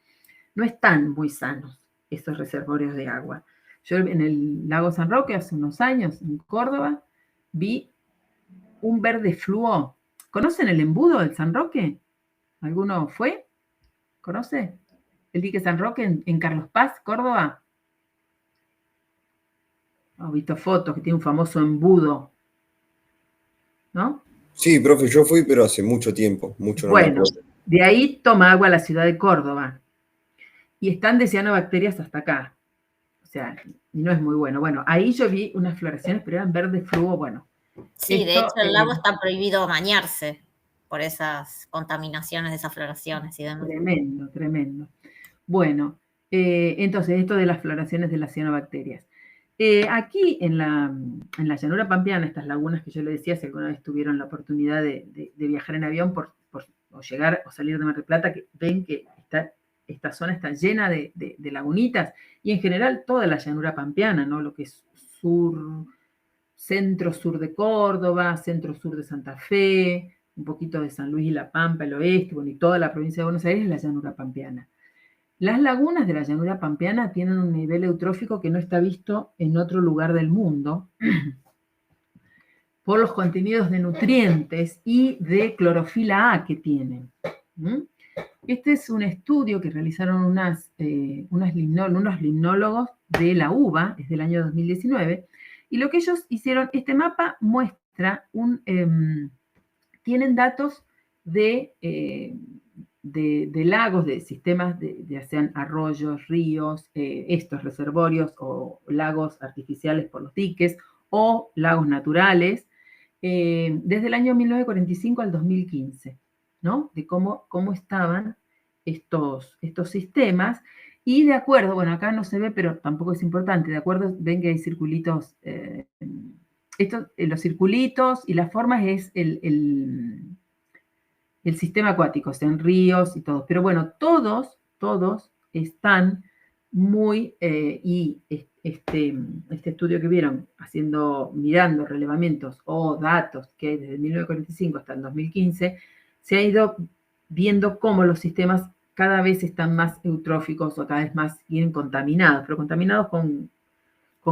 no están muy sanos estos reservorios de agua. Yo en el lago San Roque hace unos años, en Córdoba, vi un verde fluo. ¿Conocen el embudo del San Roque? ¿Alguno fue? ¿Conoce? El dique San Roque en Carlos Paz, Córdoba. He visto fotos que tiene un famoso embudo, ¿no? Sí, profe, yo fui, pero hace mucho tiempo, mucho no me Bueno, acuerdo. de ahí toma agua la ciudad de Córdoba. Y están de cianobacterias hasta acá. O sea, no es muy bueno. Bueno, ahí yo vi unas floraciones, pero eran verde fluo, bueno. Sí, de hecho el lago está prohibido bañarse por esas contaminaciones de esas floraciones y demás. Tremendo, tremendo. Bueno, entonces esto de las floraciones de las cianobacterias. Aquí en la llanura pampeana, estas lagunas que yo le decía, si alguna vez tuvieron la oportunidad de viajar en avión o llegar o salir de Mar del Plata, que ven que esta zona está llena de lagunitas, y en general toda la llanura pampeana, ¿no? Lo que es centro-sur de Córdoba, centro-sur de Santa Fe, un poquito de San Luis y La Pampa, el oeste, bueno, y toda la provincia de Buenos Aires es la llanura pampeana. Las lagunas de la llanura pampeana tienen un nivel eutrófico que no está visto en otro lugar del mundo por los contenidos de nutrientes y de clorofila A que tienen. Este es un estudio que realizaron unos limnólogos de la UBA, es del año 2019, y lo que ellos hicieron, este mapa muestra tienen datos de lagos, de sistemas, ya sean arroyos, ríos, estos reservorios o lagos artificiales por los diques o lagos naturales, desde el año 1945 al 2015, ¿no? De cómo estaban estos sistemas. Y de acuerdo, bueno, acá no se ve, pero tampoco es importante, de acuerdo, ven que hay circulitos, los circulitos y las formas es el sistema acuático, o sea, en ríos y todo. Pero bueno, todos están muy, y este estudio que vieron, mirando relevamientos o datos que hay desde 1945 hasta el 2015, se ha ido viendo cómo los sistemas cada vez están más eutróficos o cada vez más bien contaminados, pero contaminados con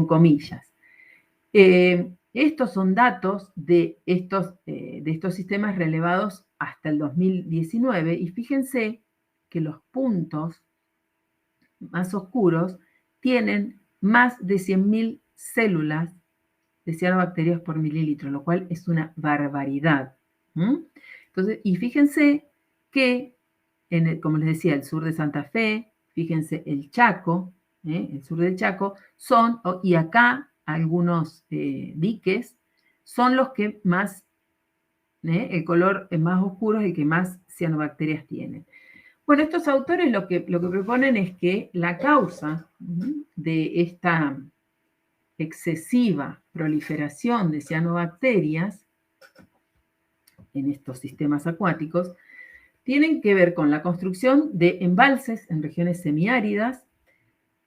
comillas. Estos son datos de estos sistemas relevados hasta el 2019 y fíjense que los puntos más oscuros tienen más de 100.000 células de cianobacterias por mililitro, lo cual es una barbaridad. Entonces, y fíjense que, como les decía, el sur de Santa Fe, fíjense el Chaco, el sur del Chaco, y acá algunos diques, son los que más, el color más oscuro es el que más cianobacterias tienen. Bueno, estos autores lo que proponen es que la causa de esta excesiva proliferación de cianobacterias en estos sistemas acuáticos tienen que ver con la construcción de embalses en regiones semiáridas,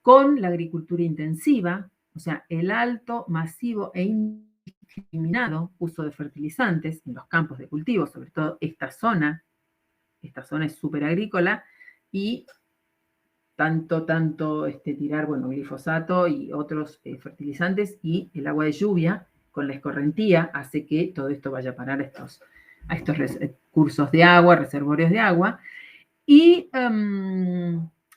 con la agricultura intensiva, o sea, el alto, masivo e indiscriminado uso de fertilizantes en los campos de cultivo, sobre todo esta zona es súper agrícola, y tanto tirar, bueno, glifosato y otros fertilizantes, y el agua de lluvia con la escorrentía hace que todo esto vaya a parar a estos cursos de agua, reservorios de agua, y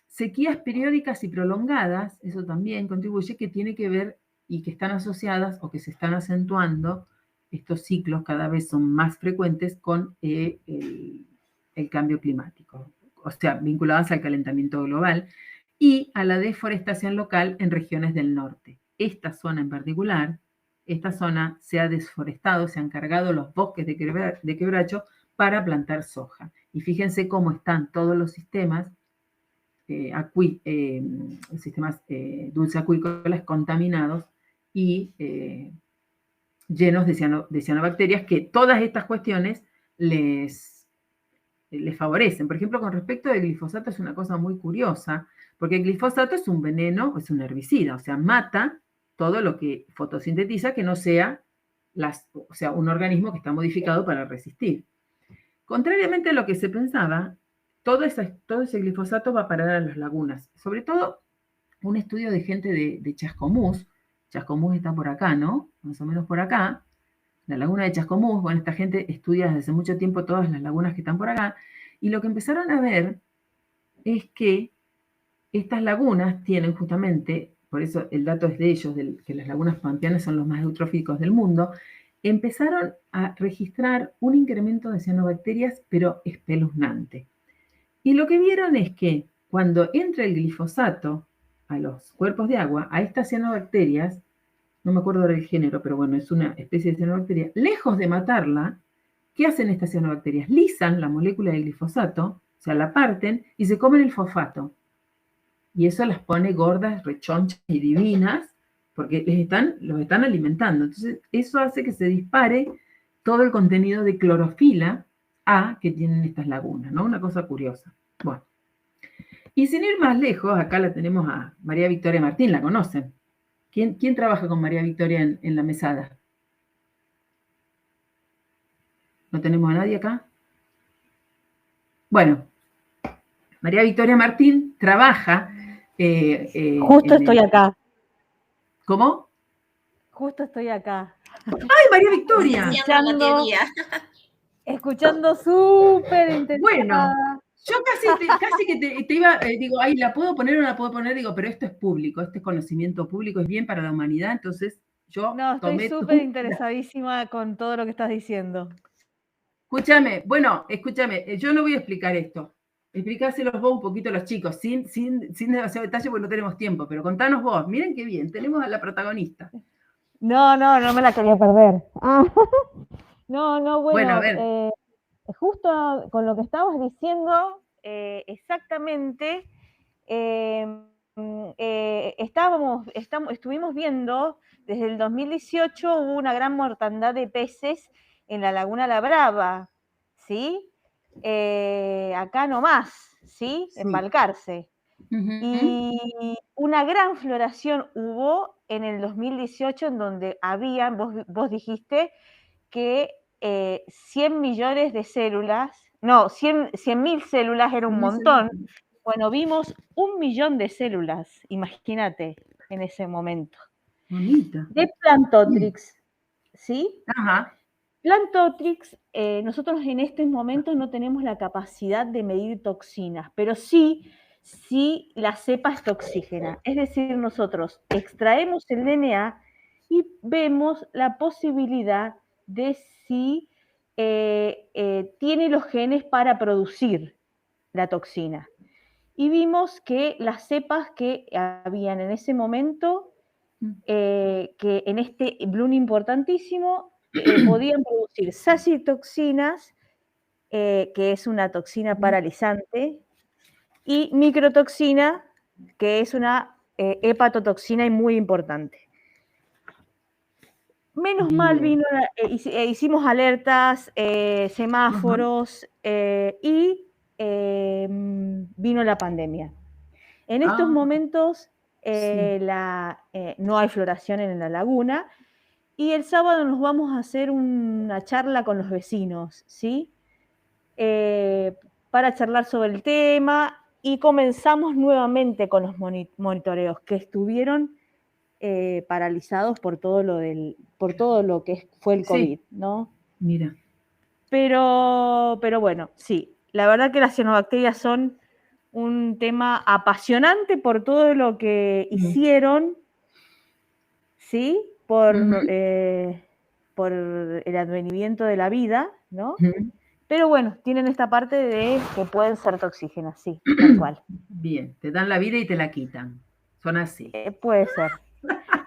sequías periódicas y prolongadas, eso también contribuye, que tiene que ver y que están asociadas o que se están acentuando, estos ciclos cada vez son más frecuentes con el cambio climático, o sea, vinculadas al calentamiento global y a la deforestación local en regiones del norte. Esta zona en particular, esta zona se ha desforestado, se han cargado los bosques de quebracho para plantar soja. Y fíjense cómo están todos los sistemas, dulce acuícolas contaminados y llenos de cianobacterias, que todas estas cuestiones les favorecen. Por ejemplo, con respecto al glifosato es una cosa muy curiosa, porque el glifosato es un veneno, es un herbicida, o sea, mata todo lo que fotosintetiza que no sea, un organismo que está modificado para resistir. Contrariamente a lo que se pensaba, todo ese glifosato va a parar a las lagunas. Sobre todo, un estudio de gente de Chascomús. Chascomús está por acá, ¿no? Más o menos por acá. La laguna de Chascomús. Bueno, esta gente estudia desde hace mucho tiempo todas las lagunas que están por acá. Y lo que empezaron a ver es que estas lagunas tienen justamente, por eso el dato es de ellos, que las lagunas pampeanas son los más eutróficos del mundo, empezaron a registrar un incremento de cianobacterias, pero espeluznante. Y lo que vieron es que cuando entra el glifosato a los cuerpos de agua, a estas cianobacterias, no me acuerdo del género, pero bueno, es una especie de cianobacteria, lejos de matarla, ¿qué hacen estas cianobacterias? Lisan la molécula de glifosato, o sea, la parten y se comen el fosfato. Y eso las pone gordas, rechonchas y divinas, porque los están alimentando. Entonces, eso hace que se dispare todo el contenido de clorofila A que tienen estas lagunas, ¿no? Una cosa curiosa. Bueno. Y sin ir más lejos, acá la tenemos a María Victoria Martín, ¿la conocen? ¿Quién trabaja con María Victoria en la mesada? ¿No tenemos a nadie acá? Bueno, María Victoria Martín trabaja... Justo estoy acá. ¿Cómo? Justo estoy acá. ¡Ay, María Victoria! Escuchando súper interesada. Bueno, yo casi que te iba, digo, ay, ¿la puedo poner o no la puedo poner? Digo, pero esto es público, este es conocimiento público, es bien para la humanidad, entonces yo estoy súper interesadísima con todo lo que estás diciendo. Escúchame, yo no voy a explicar esto. Explicáselos vos un poquito a los chicos, sin demasiado detalle porque no tenemos tiempo, pero contanos vos, miren qué bien, tenemos a la protagonista. No me la quería perder. Bueno, a ver. Justo con lo que estabas diciendo, exactamente, estuvimos viendo, desde el 2018 hubo una gran mortandad de peces en la Laguna La Brava, ¿sí? Acá nomás, ¿sí? En Balcarce. Y una gran floración hubo en el 2018 en donde habían, vos dijiste, que 100 millones de células, 100.000 células era un montón. Bueno, vimos 1 millón de células, imagínate, en ese momento. Bonita. De Plantotrix, ¿sí? Ajá. Plantotrix, nosotros en estos momentos no tenemos la capacidad de medir toxinas, pero sí la cepa es toxígena. Es decir, nosotros extraemos el DNA y vemos la posibilidad de si tiene los genes para producir la toxina. Y vimos que las cepas que habían en ese momento, que en este bloom importantísimo, podían producir sacitoxinas, que es una toxina paralizante, y microtoxina, que es una hepatotoxina y muy importante. Menos mal hicimos alertas, semáforos, y vino la pandemia. En estos momentos no hay floración en la laguna, y el sábado nos vamos a hacer una charla con los vecinos, ¿sí? Para charlar sobre el tema, y comenzamos nuevamente con los monitoreos que estuvieron paralizados por todo lo que fue el COVID, ¿no? Mira. Pero bueno, sí, la verdad que las cianobacterias son un tema apasionante por todo lo que hicieron, ¿sí? Por el advenimiento de la vida, ¿no? Pero bueno, tienen esta parte de que pueden ser toxígenas, sí, tal cual. Bien, te dan la vida y te la quitan. Son así. Puede ser.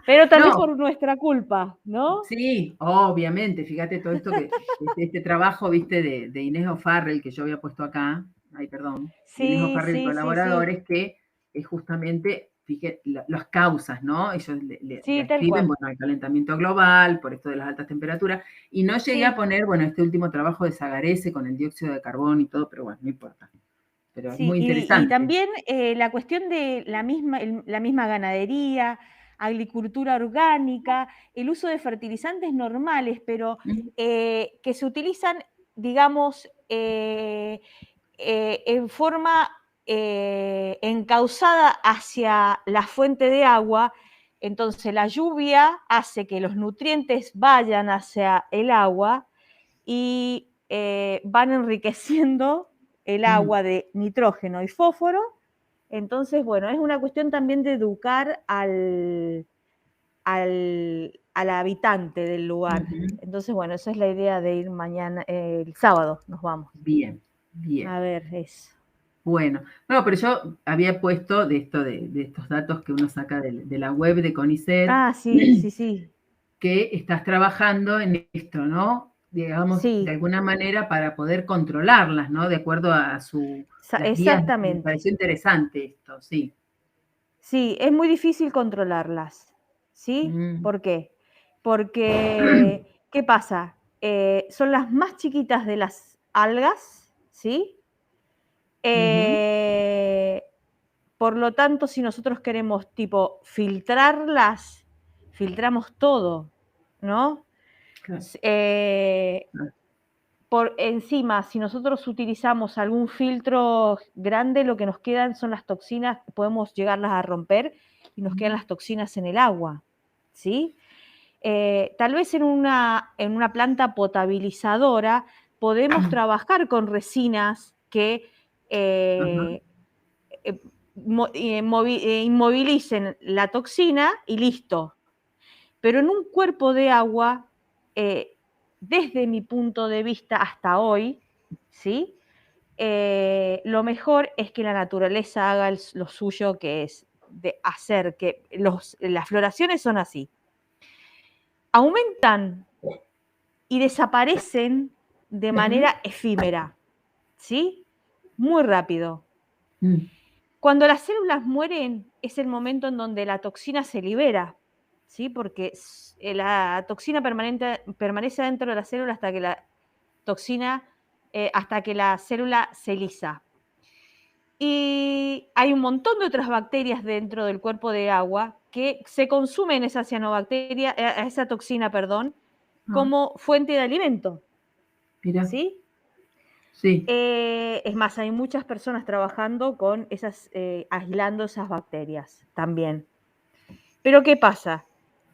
Pero también por nuestra culpa, ¿no? Sí, obviamente. Fíjate todo esto este trabajo, viste, de Inés O'Farrell que yo había puesto acá. Ay, perdón. Inés O'Farrell y colaboradores, que es justamente, fíjate, las causas, ¿no? Ellos le escriben, bueno, el calentamiento global, por esto de las altas temperaturas, y no llegué a poner, bueno, este último trabajo de Sagarese con el dióxido de carbono y todo, pero bueno, no importa. Pero es muy interesante. Y también la cuestión de la misma ganadería, agricultura orgánica, el uso de fertilizantes normales, pero que se utilizan, digamos, en forma encauzada hacia la fuente de agua. Entonces la lluvia hace que los nutrientes vayan hacia el agua y van enriqueciendo el agua de nitrógeno y fósforo. Entonces, bueno, es una cuestión también de educar a al habitante del lugar. Entonces, bueno, esa es la idea de ir mañana, el sábado nos vamos. Bien, bien. A ver, eso. Bueno, no, pero yo había puesto de estos datos que uno saca de la web de CONICET. Ah, sí. Que estás trabajando en esto, ¿no? Digamos, sí. de alguna manera para poder controlarlas, ¿no? De acuerdo a su... Exactamente. Me pareció interesante esto, sí. Sí, es muy difícil controlarlas, ¿sí? ¿Por qué? Porque, ¿qué pasa? Son las más chiquitas de las algas, ¿sí? Por lo tanto, si nosotros queremos, tipo, filtrarlas, filtramos todo, ¿no? Claro. Por encima, si nosotros utilizamos algún filtro grande, lo que nos quedan son las toxinas, podemos llegarlas a romper y nos quedan las toxinas en el agua, ¿sí? Tal vez en una planta potabilizadora podemos trabajar con resinas que inmovilicen la toxina y listo. Pero en un cuerpo de agua, desde mi punto de vista hasta hoy, ¿sí? Lo mejor es que la naturaleza haga lo suyo, que es de hacer que las floraciones son así. Aumentan y desaparecen de manera efímera, ¿sí? Muy rápido. Cuando las células mueren es el momento en donde la toxina se libera, ¿sí? Porque la toxina permanece dentro de la célula hasta que la célula se lisa. Y hay un montón de otras bacterias dentro del cuerpo de agua que se consumen esa toxina, como fuente de alimento. Mira. ¿Sí? Sí. Es más, hay muchas personas trabajando con aislando esas bacterias también. Pero ¿qué pasa?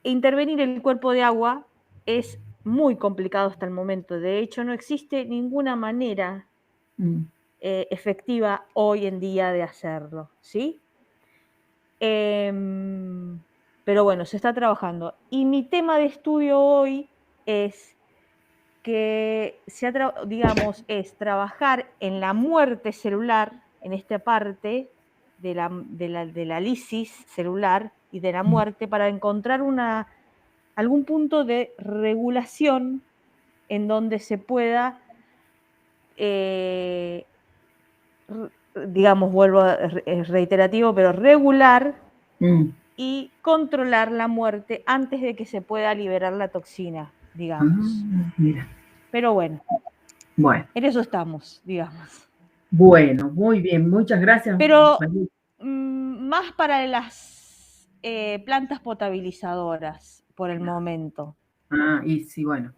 Intervenir en el cuerpo de agua es muy complicado hasta el momento. De hecho, no existe ninguna manera efectiva hoy en día de hacerlo, ¿sí? Pero bueno, se está trabajando. Y mi tema de estudio hoy es que es trabajar en la muerte celular, en esta parte de la lisis celular y de la muerte, para encontrar algún punto de regulación en donde se pueda, vuelvo es reiterativo, pero regular y controlar la muerte antes de que se pueda liberar la toxina, digamos. Mira. Pero bueno, en eso estamos, digamos. Bueno, muy bien, muchas gracias. Pero más para las plantas potabilizadoras por el momento. Y sí, bueno.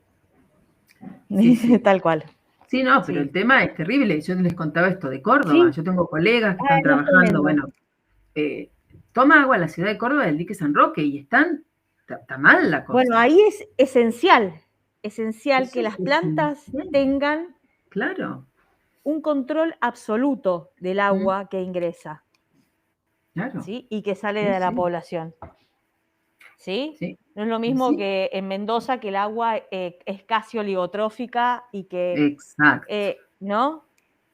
Sí. Tal cual. Sí, no, pero el tema es terrible. Yo les contaba esto de Córdoba. Yo tengo colegas que están trabajando, toma agua la ciudad de Córdoba del dique San Roque y está mal la cosa. Bueno, ahí es esencial que las plantas tengan un control absoluto del agua que ingresa. Claro. ¿Sí? Y que sale de la población. ¿Sí? No es lo mismo que en Mendoza, que el agua es casi oligotrófica y que... Exacto. ¿No?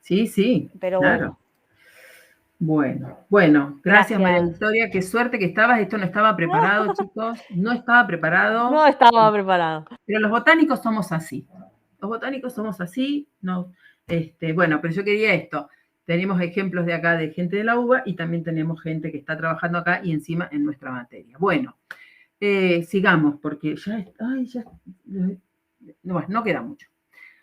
Sí, pero claro. Bueno, gracias María Victoria, qué suerte que estabas, esto no estaba preparado, chicos, no estaba preparado. No estaba preparado. Pero los botánicos somos así, bueno, pero yo quería esto, tenemos ejemplos de acá de gente de la UBA y también tenemos gente que está trabajando acá y encima en nuestra materia. Bueno, sigamos, porque no queda mucho.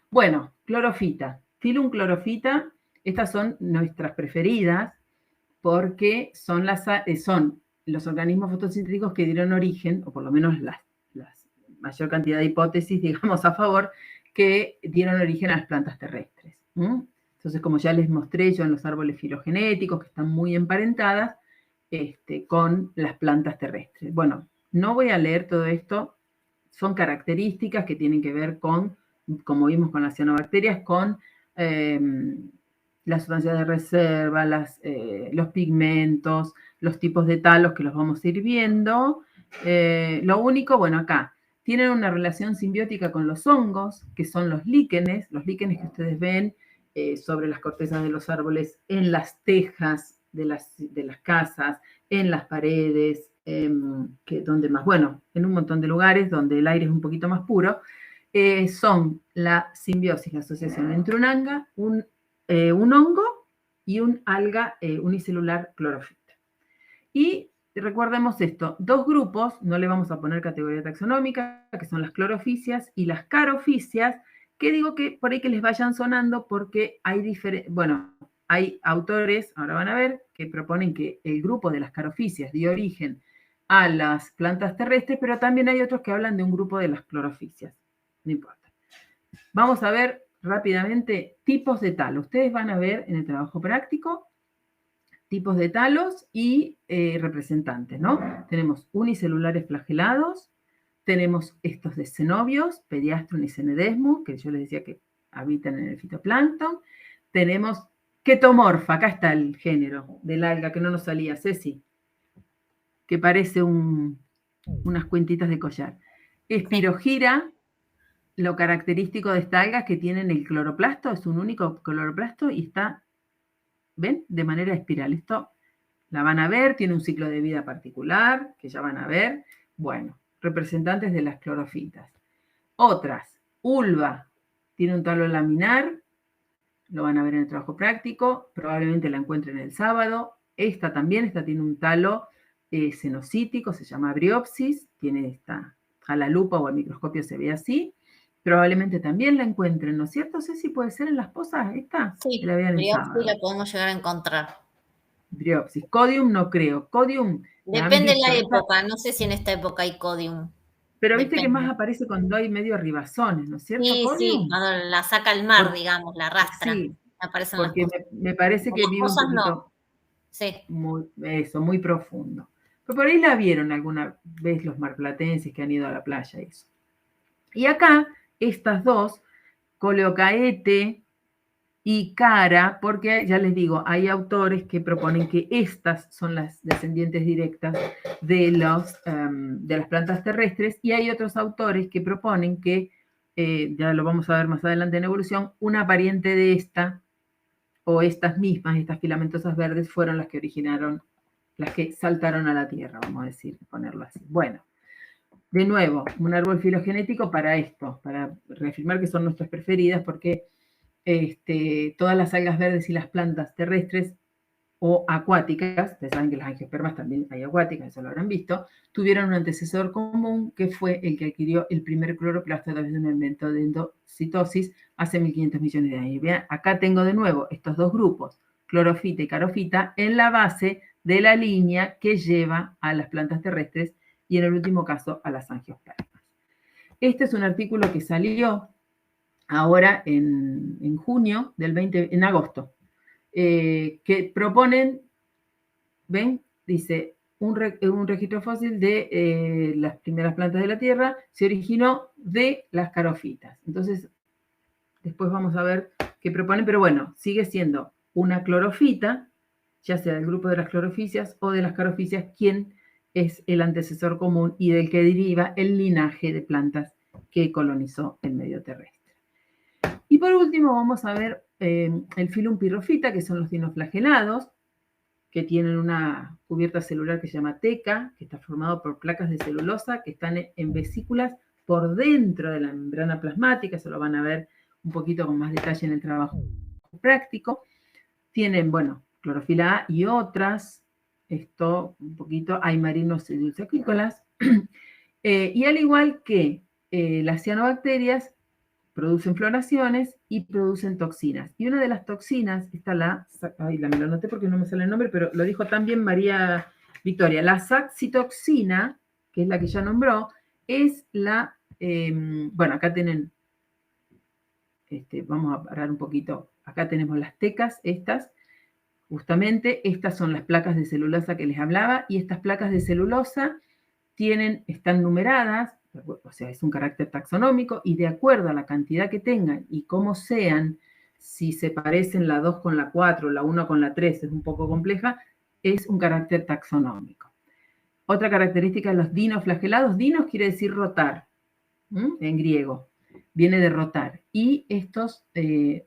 Bueno, clorofita, Phylum clorofita, estas son nuestras preferidas, porque son los organismos fotosintéticos que dieron origen, o por lo menos la mayor cantidad de hipótesis, digamos, a favor, que dieron origen a las plantas terrestres. Entonces, como ya les mostré yo en los árboles filogenéticos, que están muy emparentadas con las plantas terrestres. Bueno, no voy a leer todo esto, son características que tienen que ver con, como vimos con las cianobacterias, con las sustancias de reserva, los pigmentos, los tipos de talos que los vamos a ir viendo. Lo único, bueno, acá, tienen una relación simbiótica con los hongos, que son los líquenes que ustedes ven sobre las cortezas de los árboles, en las tejas de las casas, en las paredes, donde más, bueno, en un montón de lugares donde el aire es un poquito más puro, son la simbiosis, la asociación entre un hongo y un alga unicelular clorofita. Y recordemos esto, dos grupos, no le vamos a poner categoría taxonómica, que son las cloroficias y las caroficias, que digo que por ahí que les vayan sonando porque hay autores, ahora van a ver, que proponen que el grupo de las caroficias dio origen a las plantas terrestres, pero también hay otros que hablan de un grupo de las cloroficias. No importa. Vamos a ver rápidamente tipos de talo. Ustedes van a ver en el trabajo práctico tipos de talos y representantes, ¿no? Tenemos unicelulares flagelados, tenemos estos de cenobios, Pediastrum y Cenedesmus, que yo les decía que habitan en el fitoplancton. Tenemos Ketomorfa, acá está el género del alga que no nos salía, Ceci, que parece unas cuentitas de collar. Espirogyra, lo característico de esta alga es que tienen el cloroplasto, es un único cloroplasto y está, ¿ven? De manera espiral. Esto la van a ver, tiene un ciclo de vida particular, que ya van a ver. Bueno, representantes de las clorofitas. Otras, ulva, tiene un talo laminar, lo van a ver en el trabajo práctico, probablemente la encuentren el sábado. Esta tiene un talo cenocítico, se llama Bryopsis, tiene esta, a la lupa o al microscopio se ve así. Probablemente también la encuentren, ¿no es cierto? Ceci, ¿puede ser en las pozas esta? Sí, la Bryopsis la podemos llegar a encontrar. Bryopsis. Codium no creo. Codium. Depende de la época, no sé si en esta época hay Codium. Pero viste que más aparece cuando hay medio ribazones, ¿no es cierto? Sí, Codium? sí, cuando la saca al mar, digamos, la arrastra. Sí, aparecen porque me parece que vive un poquito no. Sí. muy profundo. Pero por ahí la vieron alguna vez los marplatenses que han ido a la playa y eso. Y acá, estas dos, Coleocaete y Cara, porque ya les digo, hay autores que proponen que estas son las descendientes directas de las plantas terrestres, y hay otros autores que proponen que, ya lo vamos a ver más adelante en evolución, una pariente de esta, o estas mismas, estas filamentosas verdes, fueron las que originaron, las que saltaron a la tierra, vamos a decir, ponerlo así. Bueno, de nuevo, un árbol filogenético para esto, para reafirmar que son nuestras preferidas, porque todas las algas verdes y las plantas terrestres o acuáticas, ustedes saben que las angiospermas también hay acuáticas, eso lo habrán visto, tuvieron un antecesor común que fue el que adquirió el primer cloroplasto a través de un evento de endocitosis hace 1500 millones de años. Y vean, acá tengo de nuevo estos dos grupos, clorofita y carofita, en la base de la línea que lleva a las plantas terrestres y en el último caso a las angiospermas. Este es un artículo que salió ahora en junio del en agosto, que proponen, ven, dice, un registro fósil de las primeras plantas de la Tierra se originó de las carofitas. Entonces, después vamos a ver qué proponen, pero bueno, sigue siendo una clorofita, ya sea del grupo de las cloroficias o de las caroficias, quien es el antecesor común y del que deriva el linaje de plantas que colonizó el medio terrestre. Y por último vamos a ver el filum pirrofita, que son los dinoflagelados, que tienen una cubierta celular que se llama teca, que está formado por placas de celulosa que están en vesículas por dentro de la membrana plasmática, eso lo van a ver un poquito con más detalle en el trabajo práctico. Tienen, bueno, clorofila A y otras, esto un poquito, hay marinos y dulceacuícolas, y al igual que las cianobacterias, producen floraciones y producen toxinas. Y una de las toxinas, me lo anoté porque no me sale el nombre, pero lo dijo también María Victoria, la saxitoxina, que es la que ya nombró, es la, bueno, acá tienen, vamos a parar un poquito, acá tenemos las tecas, estas, justamente, estas son las placas de celulosa que les hablaba, y estas placas de celulosa están numeradas, o sea, es un carácter taxonómico, y de acuerdo a la cantidad que tengan y cómo sean, si se parecen la 2 con la 4, la 1 con la 3, es un poco compleja, es un carácter taxonómico. Otra característica de los dinoflagelados, dinos quiere decir rotar, en griego. Viene de rotar. Y estos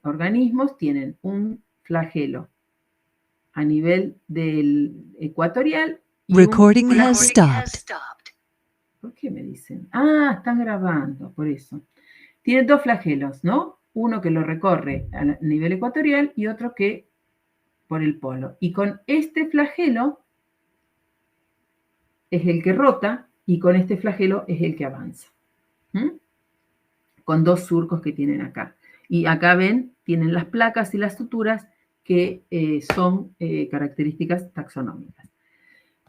organismos tienen un flagelo a nivel del ecuatorial. Y Recording has stopped. ¿Por qué me dicen? Ah, están grabando, por eso. Tiene dos flagelos, ¿no? Uno que lo recorre a nivel ecuatorial y otro que por el polo. Y con este flagelo es el que rota y con este flagelo es el que avanza. Con dos surcos que tienen acá. Y acá ven, tienen las placas y las suturas que son características taxonómicas.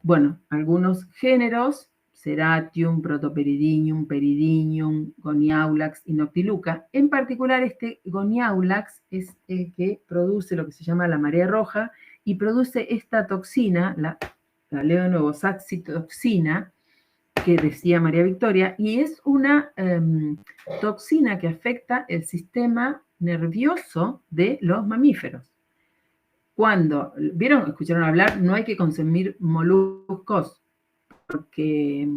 Bueno, algunos géneros, Ceratium, Protoperidium, Peridium, Goniaulax y Noctiluca. En particular, este Goniaulax es el que produce lo que se llama la marea roja y produce esta toxina, la leo de nuevo, saxitoxina, que decía María Victoria, y es una toxina que afecta el sistema nervioso de los mamíferos. Cuando, ¿vieron? Escucharon hablar, no hay que consumir moluscos, porque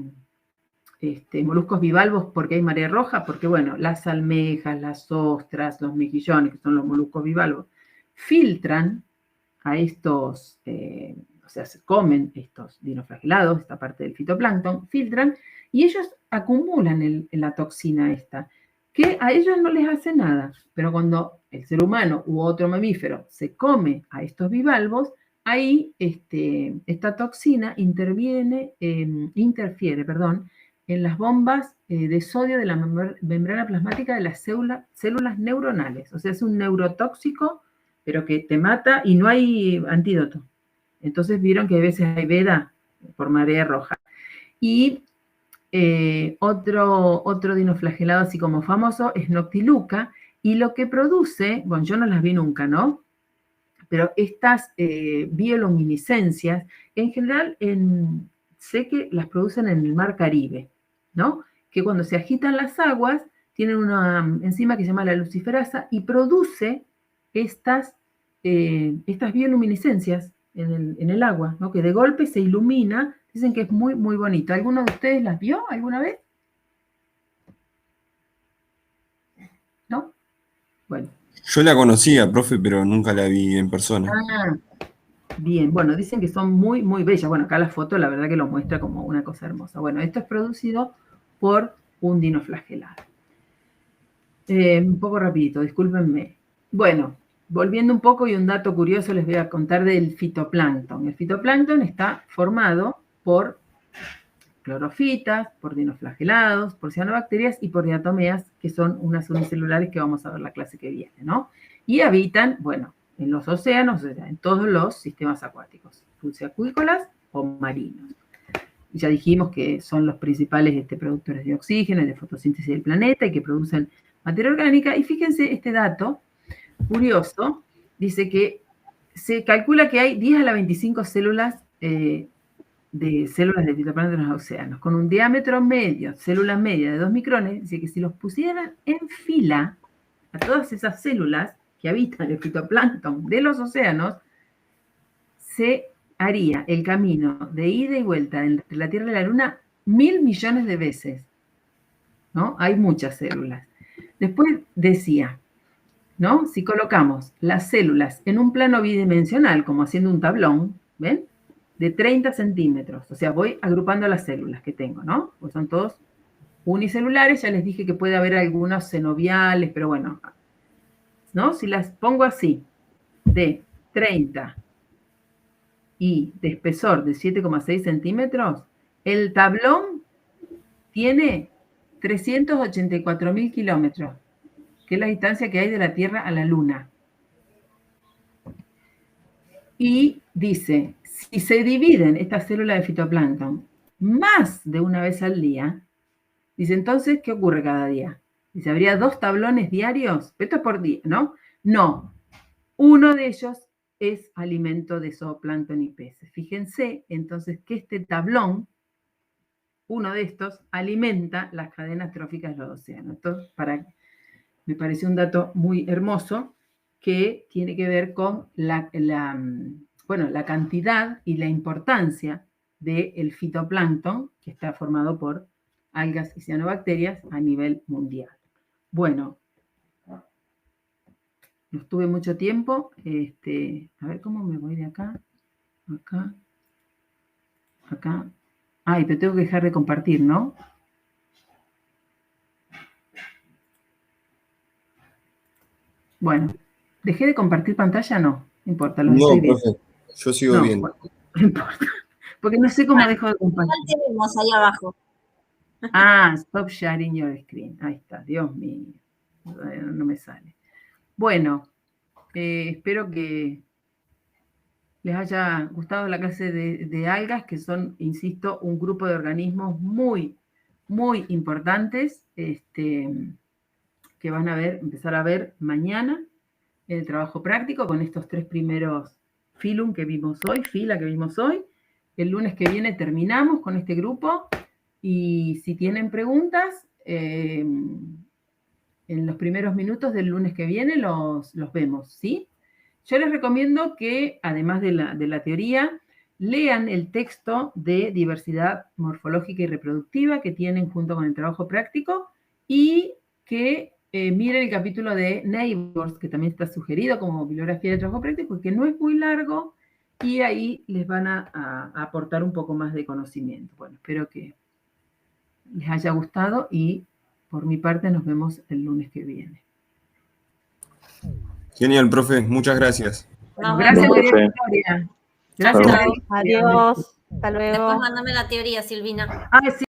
moluscos bivalvos, porque hay marea roja, porque bueno, las almejas, las ostras, los mejillones, que son los moluscos bivalvos, filtran a estos, o sea, se comen estos dinoflagelados, esta parte del fitoplancton, filtran y ellos acumulan la toxina esta, que a ellos no les hace nada, pero cuando el ser humano u otro mamífero se come a estos bivalvos, ahí esta toxina interfiere, en las bombas de sodio de la membrana plasmática de las células neuronales. O sea, es un neurotóxico, pero que te mata y no hay antídoto. Entonces vieron que a veces hay veda por marea roja. Y otro dinoflagelado así como famoso es Noctiluca, y lo que produce, bueno, yo no las vi nunca, ¿no? Pero estas bioluminiscencias, en general sé que las producen en el mar Caribe, ¿no? Que cuando se agitan las aguas, tienen una enzima que se llama la luciferasa y produce estas bioluminiscencias en el agua, ¿no? Que de golpe se ilumina, dicen que es muy, muy bonito. ¿Alguno de ustedes las vio alguna vez? ¿No? Bueno. Yo la conocía, profe, pero nunca la vi en persona. Ah, bien. Bueno, dicen que son muy, muy bellas. Bueno, acá la foto la verdad que lo muestra como una cosa hermosa. Bueno, esto es producido por un dinoflagelado. Un poco rapidito, discúlpenme. Bueno, volviendo un poco y un dato curioso les voy a contar del fitoplancton. El fitoplancton está formado por clorofitas, por dinoflagelados, por cianobacterias y por diatomeas, que son unas unicelulares que vamos a ver la clase que viene, ¿no? Y habitan, bueno, en los océanos, o sea, en todos los sistemas acuáticos, dulceacuícolas o marinos. Y ya dijimos que son los principales productores de oxígeno y de fotosíntesis del planeta y que producen materia orgánica. Y fíjense este dato curioso, dice que se calcula que hay 10 a la 25 células de fitoplancton en los océanos, con un diámetro medio, célula media de 2 micrones. Dice que si los pusieran en fila a todas esas células que habitan el fitoplancton de los océanos, se haría el camino de ida y vuelta entre la Tierra y la Luna 1.000 millones de veces, ¿no? Hay muchas células. Después decía, ¿no? Si colocamos las células en un plano bidimensional, como haciendo un tablón, ¿ven? De 30 centímetros, o sea, voy agrupando las células que tengo, ¿no? Pues son todos unicelulares, ya les dije que puede haber algunos cenobiales, pero bueno, ¿no? Si las pongo así, de 30 y de espesor de 7,6 centímetros, el tablón tiene 384.000 kilómetros, que es la distancia que hay de la Tierra a la Luna. Y dice, si se dividen estas células de fitoplancton más de una vez al día, dice, entonces, ¿qué ocurre cada día? Dice, ¿habría 2 tablones diarios? Esto es por día, ¿no? No. Uno de ellos es alimento de zooplancton y peces. Fíjense, entonces, que este tablón, uno de estos, alimenta las cadenas tróficas de los océanos. Entonces, me pareció un dato muy hermoso que tiene que ver con la cantidad y la importancia del fitoplancton, que está formado por algas y cianobacterias a nivel mundial. Bueno, no estuve mucho tiempo. A ver cómo me voy de acá. Acá. Ay, pero tengo que dejar de compartir, ¿no? Bueno, ¿dejé de compartir pantalla? No importa, lo estoy viendo. Profe, yo sigo viendo. No importa, porque no sé cómo dejo de compartir. Ya tenemos ahí abajo. Stop sharing your screen. Ahí está, Dios mío. No me sale. Bueno, espero que les haya gustado la clase de algas, que son, insisto, un grupo de organismos muy, muy importantes, que van a empezar a ver mañana en el trabajo práctico con estos 3 primeros fila que vimos hoy. El lunes que viene terminamos con este grupo y si tienen preguntas, en los primeros minutos del lunes que viene los vemos, ¿sí? Yo les recomiendo que, además de la teoría, lean el texto de diversidad morfológica y reproductiva que tienen junto con el trabajo práctico y que miren el capítulo de Neighbors, que también está sugerido como bibliografía de trabajo práctico, que no es muy largo y ahí les van a aportar un poco más de conocimiento. Bueno, espero que les haya gustado y por mi parte nos vemos el lunes que viene. Genial, profe. Muchas gracias. Gracias, Victoria. Gracias. Adiós. Hasta luego. Después mándame la teoría, Silvina. Sí.